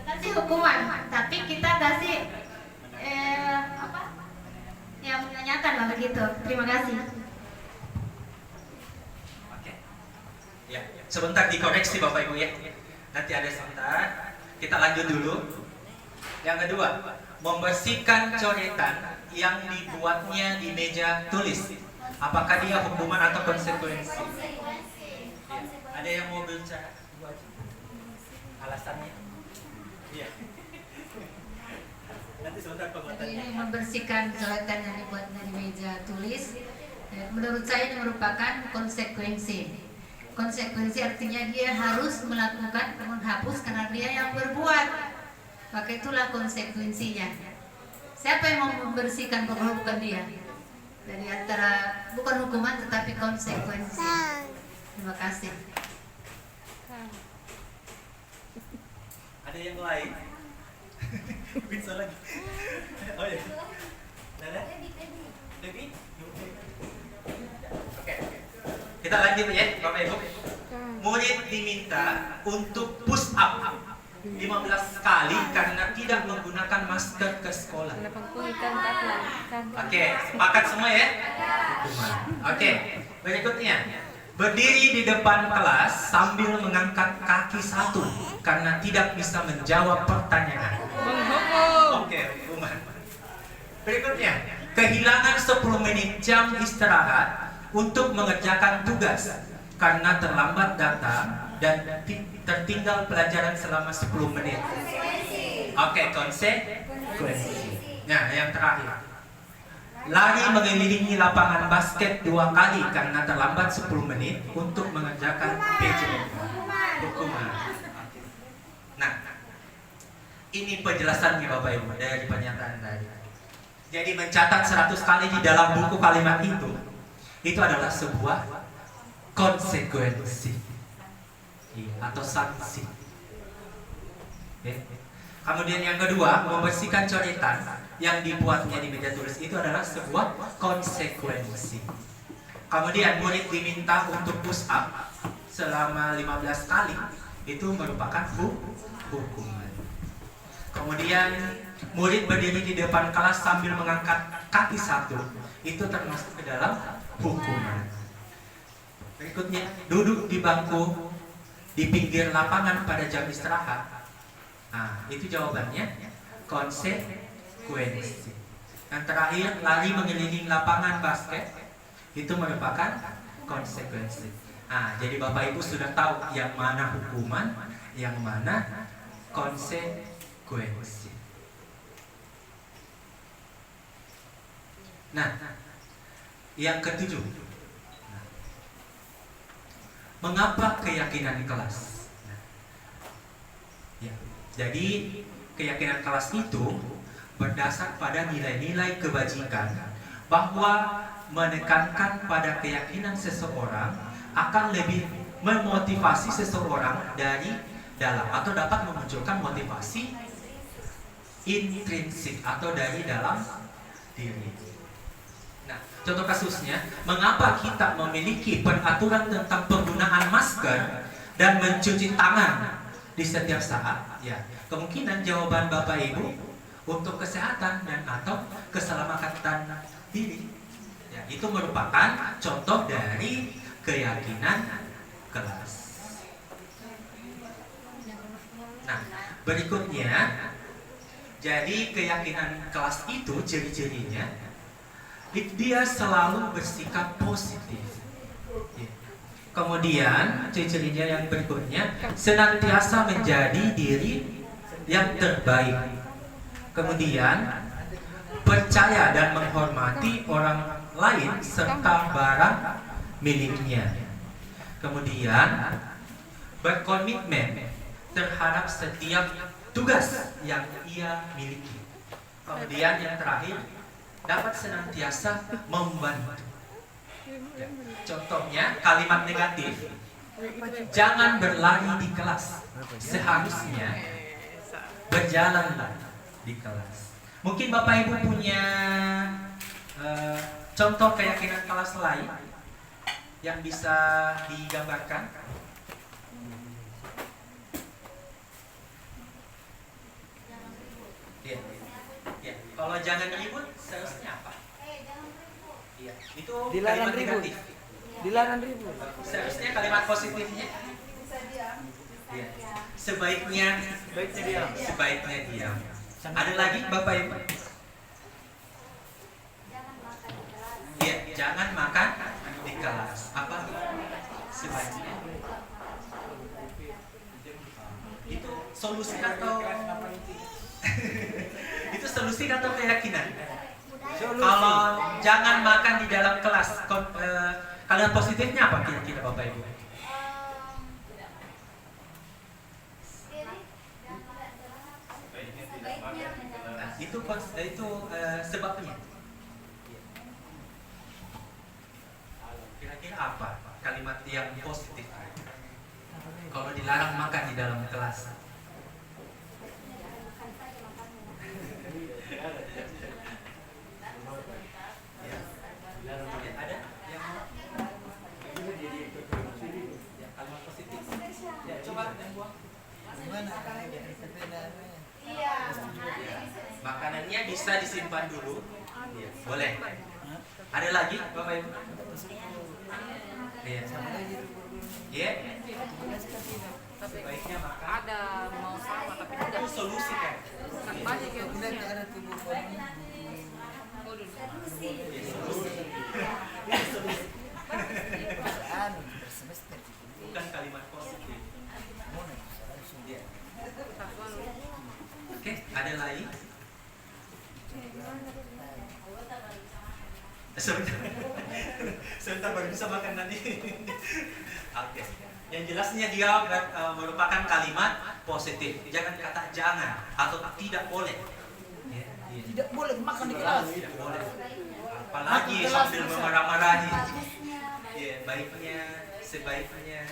Kasih hukuman, tapi kita kasih yang menanyakan lah begitu. Terima kasih. Oke. Ya, sebentar dikoreksi Bapak Ibu ya. Nanti ada sebentar. Kita lanjut dulu. Yang kedua, membersihkan coretan yang dibuatnya di meja tulis. Apakah dia hukuman atau konsekuensi? Ya. Ada yang mau bicara? Alasannya? Iya. Nanti sebentar Jadi ini membersihkan coretan yang dibuat dari meja tulis, menurut saya ini merupakan konsekuensi. Konsekuensi artinya dia harus melakukan menghapus karena dia yang berbuat. Maka itulah konsekuensinya. Siapa yang mau membersihkan kalau bukan dia? Dari antara bukan hukuman tetapi konsekuensi. Terima kasih. Ada yang lain? Bisa lagi. Oh ya. Nada? Debbie? Oke. Kita lanjut ya, Bapak Ibu. Murid diminta untuk push up 15 kali karena tidak menggunakan masker ke sekolah. Oke, sepakat semua ya? Oke, berikutnya. Berdiri di depan kelas sambil mengangkat kaki satu karena tidak bisa menjawab pertanyaan. Oke, hukuman. Berikutnya, kehilangan 10 menit jam istirahat untuk mengerjakan tugas karena terlambat datang dan tertinggal pelajaran selama 10 menit. Oke, konsekuensi. Nah, yang terakhir. Lari mengelilingi lapangan basket 2 kali karena terlambat 10 menit untuk mengerjakan PJM. Hukuman. Nah, ini penjelasannya Bapak Ibu dari pernyataan tadi. Jadi mencatat 100 kali di dalam buku kalimat itu adalah sebuah konsekuensi atau sanksi. Kemudian yang kedua, membersihkan coretan yang dibuatnya di meja tulis itu adalah sebuah konsekuensi. Kemudian murid diminta untuk push up selama 15 kali, itu merupakan hukuman. Kemudian murid berdiri di depan kelas sambil mengangkat kaki satu. Itu termasuk ke dalam hukuman. Berikutnya, duduk di bangku di pinggir lapangan pada jam istirahat. Nah, itu jawabannya konsekuensi. Yang terakhir, lari mengelilingi lapangan basket. Itu merupakan konsekuensi. Nah, jadi Bapak Ibu sudah tahu yang mana hukuman, yang mana konsekuensi. Nah, yang ketujuh, mengapa keyakinan kelas? Ya, jadi keyakinan kelas itu berdasar pada nilai-nilai kebajikan, bahwa menekankan pada keyakinan seseorang akan lebih memotivasi seseorang dari dalam, atau dapat memunculkan motivasi intrinsik atau dari dalam diri. Nah, contoh kasusnya, mengapa kita memiliki peraturan tentang penggunaan masker dan mencuci tangan di setiap saat? Ya, kemungkinan jawaban Bapak Ibu untuk kesehatan dan atau keselamatan diri. Ya, itu merupakan contoh dari keyakinan kelas. Nah, berikutnya, jadi keyakinan kelas itu ciri-cirinya, dia selalu bersikap positif. Ya. Kemudian ciri-cirinya yang berikutnya, senantiasa menjadi diri yang terbaik. Kemudian percaya dan menghormati orang lain serta barang miliknya. Kemudian berkomitmen terhadap setiap tugas yang ia miliki. Kemudian yang terakhir, dapat senantiasa membantu. Ya. Contohnya kalimat negatif, jangan berlari di kelas, seharusnya berjalanlah di kelas. Mungkin Bapak Ibu punya contoh keyakinan kelas lain yang bisa digambarkan. Ya. Ya. Kalau jangan ribut, seharusnya apa? Ya. Itu Dilarang kalimat ribut. negatif. Dilarang ribut. Seharusnya kalimat positifnya. Ya. Sebaiknya diam. Sebaiknya diam. Ada lagi Bapak Ibu? Ya, jangan makan di kelas. Apa? Sebaiknya. Itu solusi atau itu solusi atau keyakinan? Kalau jangan makan di dalam kelas, kalian positifnya apa kira-kira Bapak Ibu? Nah, itu sebabnya. Kira-kira apa kalimat yang positif kalau dilarang makan di dalam kelas? Ada yang kalimat positif? Ya, coba yang buang. Makanannya bisa disimpan dulu. Ya, boleh. Ada lagi Bapak Ibu? Iya. Iya. Sebaiknya makan. Ada mau sama tapi tidak. Itu solusi kan? Banyak yang usia. Bukan kalimat positif. Oke, ada lagi? Sebentar baru bisa makan nanti. Oke. Yang jelasnya dia merupakan kalimat positif. Jangan kata jangan atau tidak boleh. Ya, ya. Tidak boleh makan di kelas. Tidak boleh. Apalagi sambil memarah-marahi. Ya, baiknya, sebaiknya.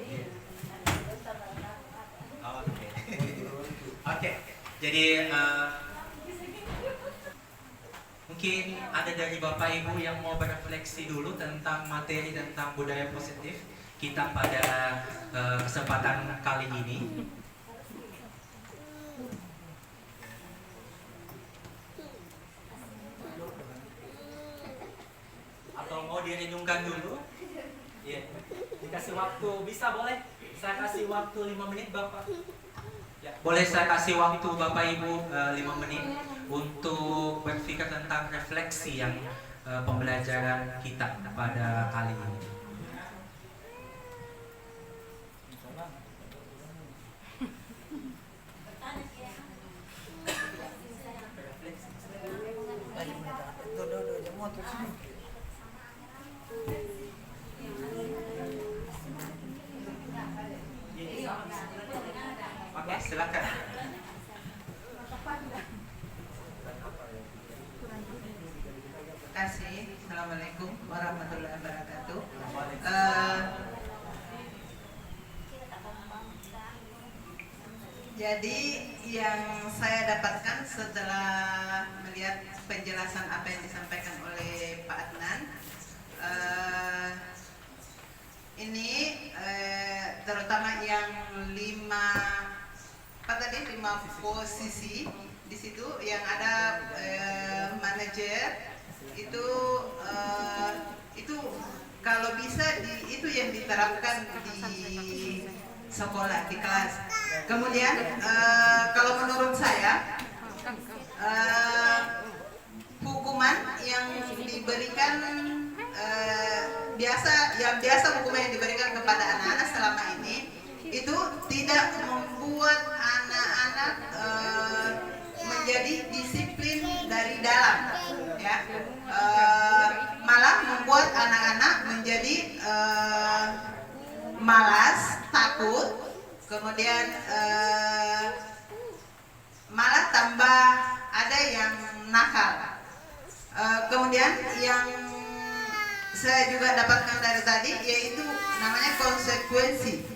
Ya. Oke. Oke. Jadi mungkin ada dari Bapak Ibu yang mau berefleksi dulu tentang materi tentang budaya positif kita pada kesempatan kali ini. direnungkan dulu. Iya. Dikasih waktu, bisa boleh? Saya kasih waktu 5 menit Bapak. Ya, boleh saya kasih waktu Bapak Ibu 5 menit untuk berpikir tentang refleksi yang pembelajaran kita pada kali ini. Oke, silakan. Terima kasih. Assalamualaikum warahmatullahi wabarakatuh. Jadi yang saya dapatkan setelah melihat penjelasan apa yang disampaikan oleh Pak Adnan, ini terutama yang 5 posisi di situ yang ada manajer itu kalau bisa itu yang diterapkan di sekolah, di kelas. Kemudian kalau menurut saya hukuman yang diberikan biasa hukuman yang diberikan kepada anak-anak selama ini itu tidak membuat anak-anak menjadi disiplin dari dalam, ya, malah membuat anak-anak menjadi malas, takut, kemudian malah tambah ada yang nakal. Kemudian yang saya juga dapatkan dari tadi yaitu namanya konsekuensi.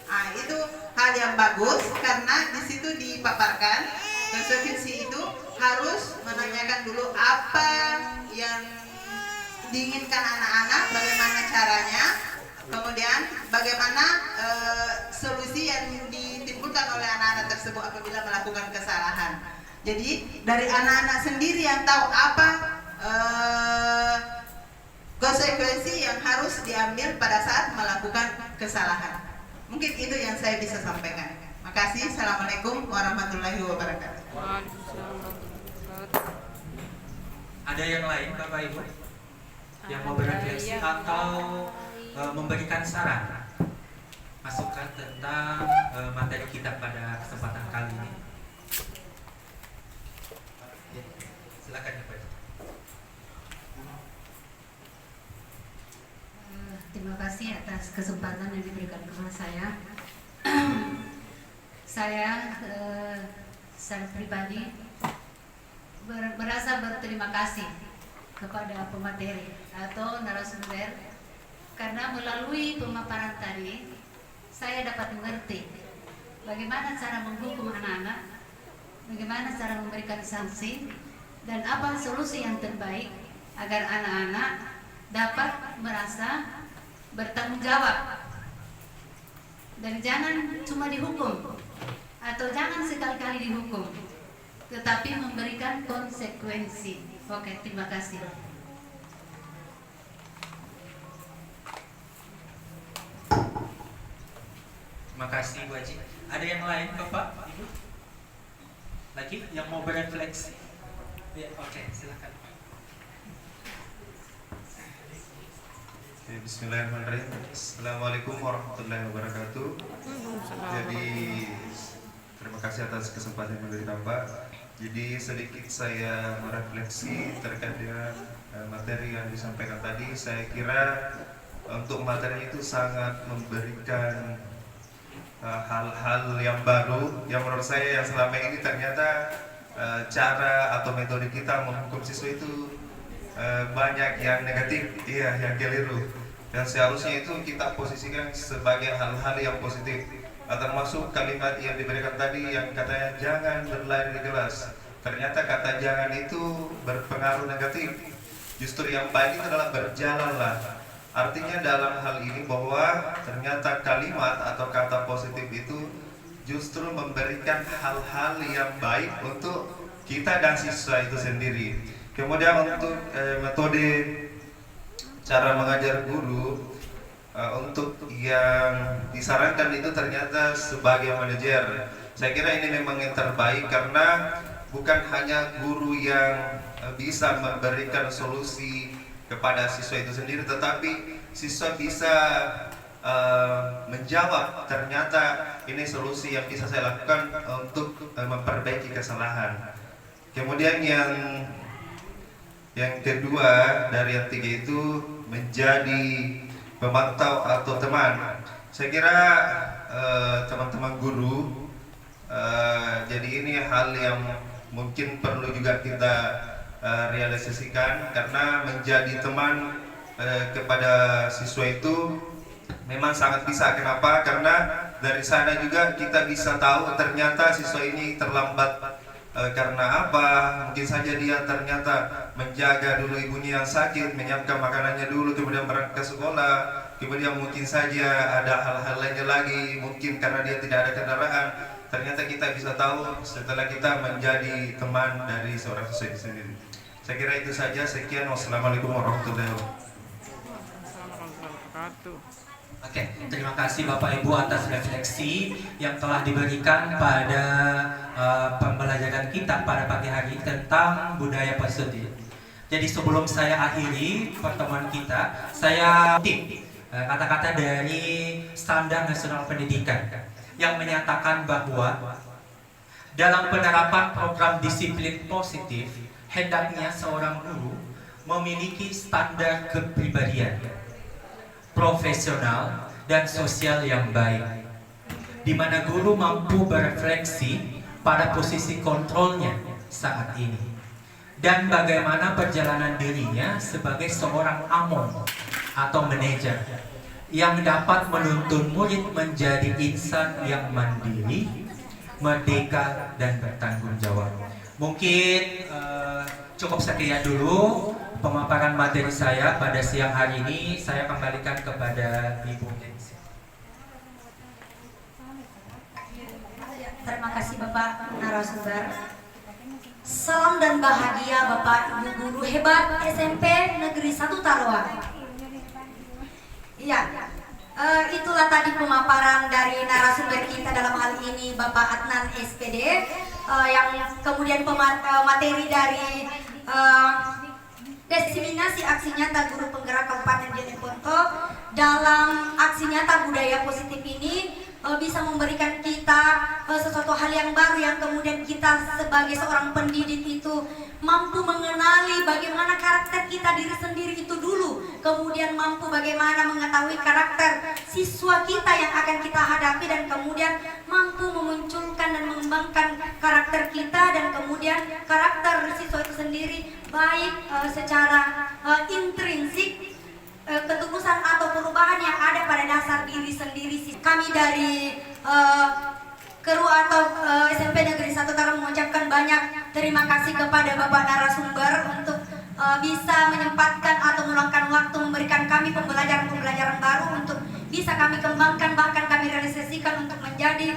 Nah, itu hal yang bagus karena di situ dipaparkan konsekuensi itu harus menanyakan dulu apa yang diinginkan anak-anak, bagaimana caranya, kemudian bagaimana solusi yang ditimbulkan oleh anak-anak tersebut apabila melakukan kesalahan. Jadi dari anak-anak sendiri yang tahu apa konsekuensi yang harus diambil pada saat melakukan kesalahan. Mungkin itu yang saya bisa sampaikan. Makasih. Assalamualaikum warahmatullahi wabarakatuh. Ada yang lain Bapak Ibu yang mau berefleksi atau memberikan saran, masukan tentang materi kita pada kesempatan kali ini? Ya, silakan Bapak Ibu. Terima kasih atas kesempatan yang diberikan kepada saya. Saya secara pribadi merasa berterima kasih kepada pemateri atau narasumber karena melalui pemaparan tadi saya dapat mengerti bagaimana cara menghukum anak-anak, bagaimana cara memberikan sanksi, dan apa solusi yang terbaik agar anak-anak dapat merasa bertanggung jawab dan jangan cuma dihukum atau jangan sekali-kali dihukum, tetapi memberikan konsekuensi. Oke, terima kasih. Terima kasih Bu Haji. Ada yang lain Bapak Ibu? Lagi yang mau berefleksi? Ya, oke, silakan. Bismillahirrahmanirrahim. Assalamualaikum warahmatullahi wabarakatuh. Jadi terima kasih atas kesempatan yang diberikan Pak. Jadi sedikit saya merefleksi terkait dengan materi yang disampaikan tadi. Saya kira untuk materi itu sangat memberikan hal-hal yang baru yang menurut saya yang selama ini ternyata cara atau metode kita menghukum siswa itu banyak yang negatif, iya, yang keliru, dan seharusnya itu kita posisikan sebagai hal-hal yang positif. Termasuk kalimat yang diberikan tadi yang katanya jangan berlari di kelas. Ternyata kata jangan itu berpengaruh negatif. Justru yang baik itu adalah berjalanlah. Artinya dalam hal ini bahwa ternyata kalimat atau kata positif itu justru memberikan hal-hal yang baik untuk kita dan siswa itu sendiri. Kemudian untuk metode cara mengajar guru untuk yang disarankan itu ternyata sebagai manajer. Saya kira ini memang yang terbaik karena bukan hanya guru yang bisa memberikan solusi kepada siswa itu sendiri, tetapi siswa bisa menjawab ternyata ini solusi yang bisa saya lakukan untuk memperbaiki kesalahan. Kemudian yang kedua dari yang tiga itu menjadi pemantau atau teman. Saya kira teman-teman guru, jadi ini hal yang mungkin perlu juga kita realisasikan, karena menjadi teman kepada siswa itu memang sangat bisa. Kenapa? Karena dari sana juga kita bisa tahu ternyata siswa ini terlambat karena apa. Mungkin saja dia ternyata menjaga dulu ibunya yang sakit, menyiapkan makanannya dulu, kemudian berangkat ke sekolah, kemudian mungkin saja ada hal-hal lainnya lagi, mungkin karena dia tidak ada kendaraan. Ternyata kita bisa tahu setelah kita menjadi teman dari seorang siswa itu sendiri. Saya kira itu saja. Sekian, wassalamualaikum warahmatullahi wabarakatuh. Oke, terima kasih Bapak Ibu atas refleksi yang telah diberikan pada pembelajaran kita pada pagi hari tentang budaya positif. Jadi sebelum saya akhiri pertemuan kita, saya kutip kata-kata dari Standar Nasional Pendidikan yang menyatakan bahwa dalam penerapan program disiplin positif, hendaknya seorang guru memiliki standar kepribadian profesional dan sosial yang baik, di mana guru mampu berefleksi pada posisi kontrolnya saat ini dan bagaimana perjalanan dirinya sebagai seorang amon atau manajer yang dapat menuntun murid menjadi insan yang mandiri, merdeka, dan bertanggung jawab. Mungkin cukup sekian dulu pemaparan materi saya pada siang hari ini. Saya kembalikan kepada Ibu. Terima kasih Bapak narasumber. Salam dan bahagia Bapak Ibu guru hebat SMP Negeri 1 Taruang. Iya, itulah tadi pemaparan dari narasumber kita dalam hal ini Bapak Adnan SPD, yang kemudian materi dari diseminasi aksi nyata guru penggerak Kabupaten Jeneponto dalam aksi nyata budaya positif ini bisa memberikan kita sesuatu hal yang baru, yang kemudian kita sebagai seorang pendidik itu mampu mengenali bagaimana karakter kita diri sendiri itu dulu, kemudian mampu bagaimana mengetahui karakter siswa kita yang akan kita hadapi, dan kemudian mampu memunculkan dan mengembangkan karakter kita dan kemudian karakter siswa itu sendiri, baik secara intrinsik, ketulusan atau perubahan yang ada pada dasar diri sendiri. Kami dari Keru atau SMP Negeri 1 Taruang mengucapkan banyak terima kasih kepada Bapak narasumber untuk bisa menyempatkan atau meluangkan waktu memberikan kami pembelajaran-pembelajaran baru untuk bisa kami kembangkan, bahkan kami realisasikan untuk menjadi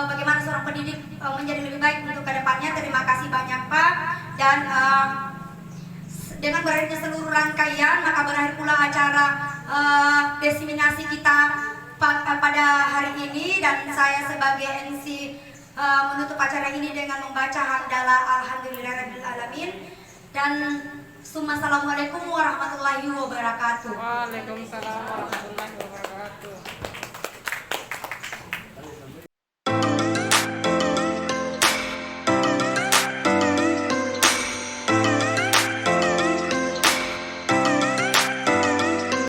bagaimana seorang pendidik menjadi lebih baik untuk kedepannya. Terima kasih banyak Pak. Dan dengan berakhirnya seluruh rangkaian, maka berakhir pula acara diseminasi kita pada hari ini, dan saya sebagai MC menutup acara ini dengan membaca hamdalah alhamdulillahirabbil alamin dan assalamualaikum warahmatullahi wabarakatuh. Waalaikumsalam warahmatullahi wabarakatuh.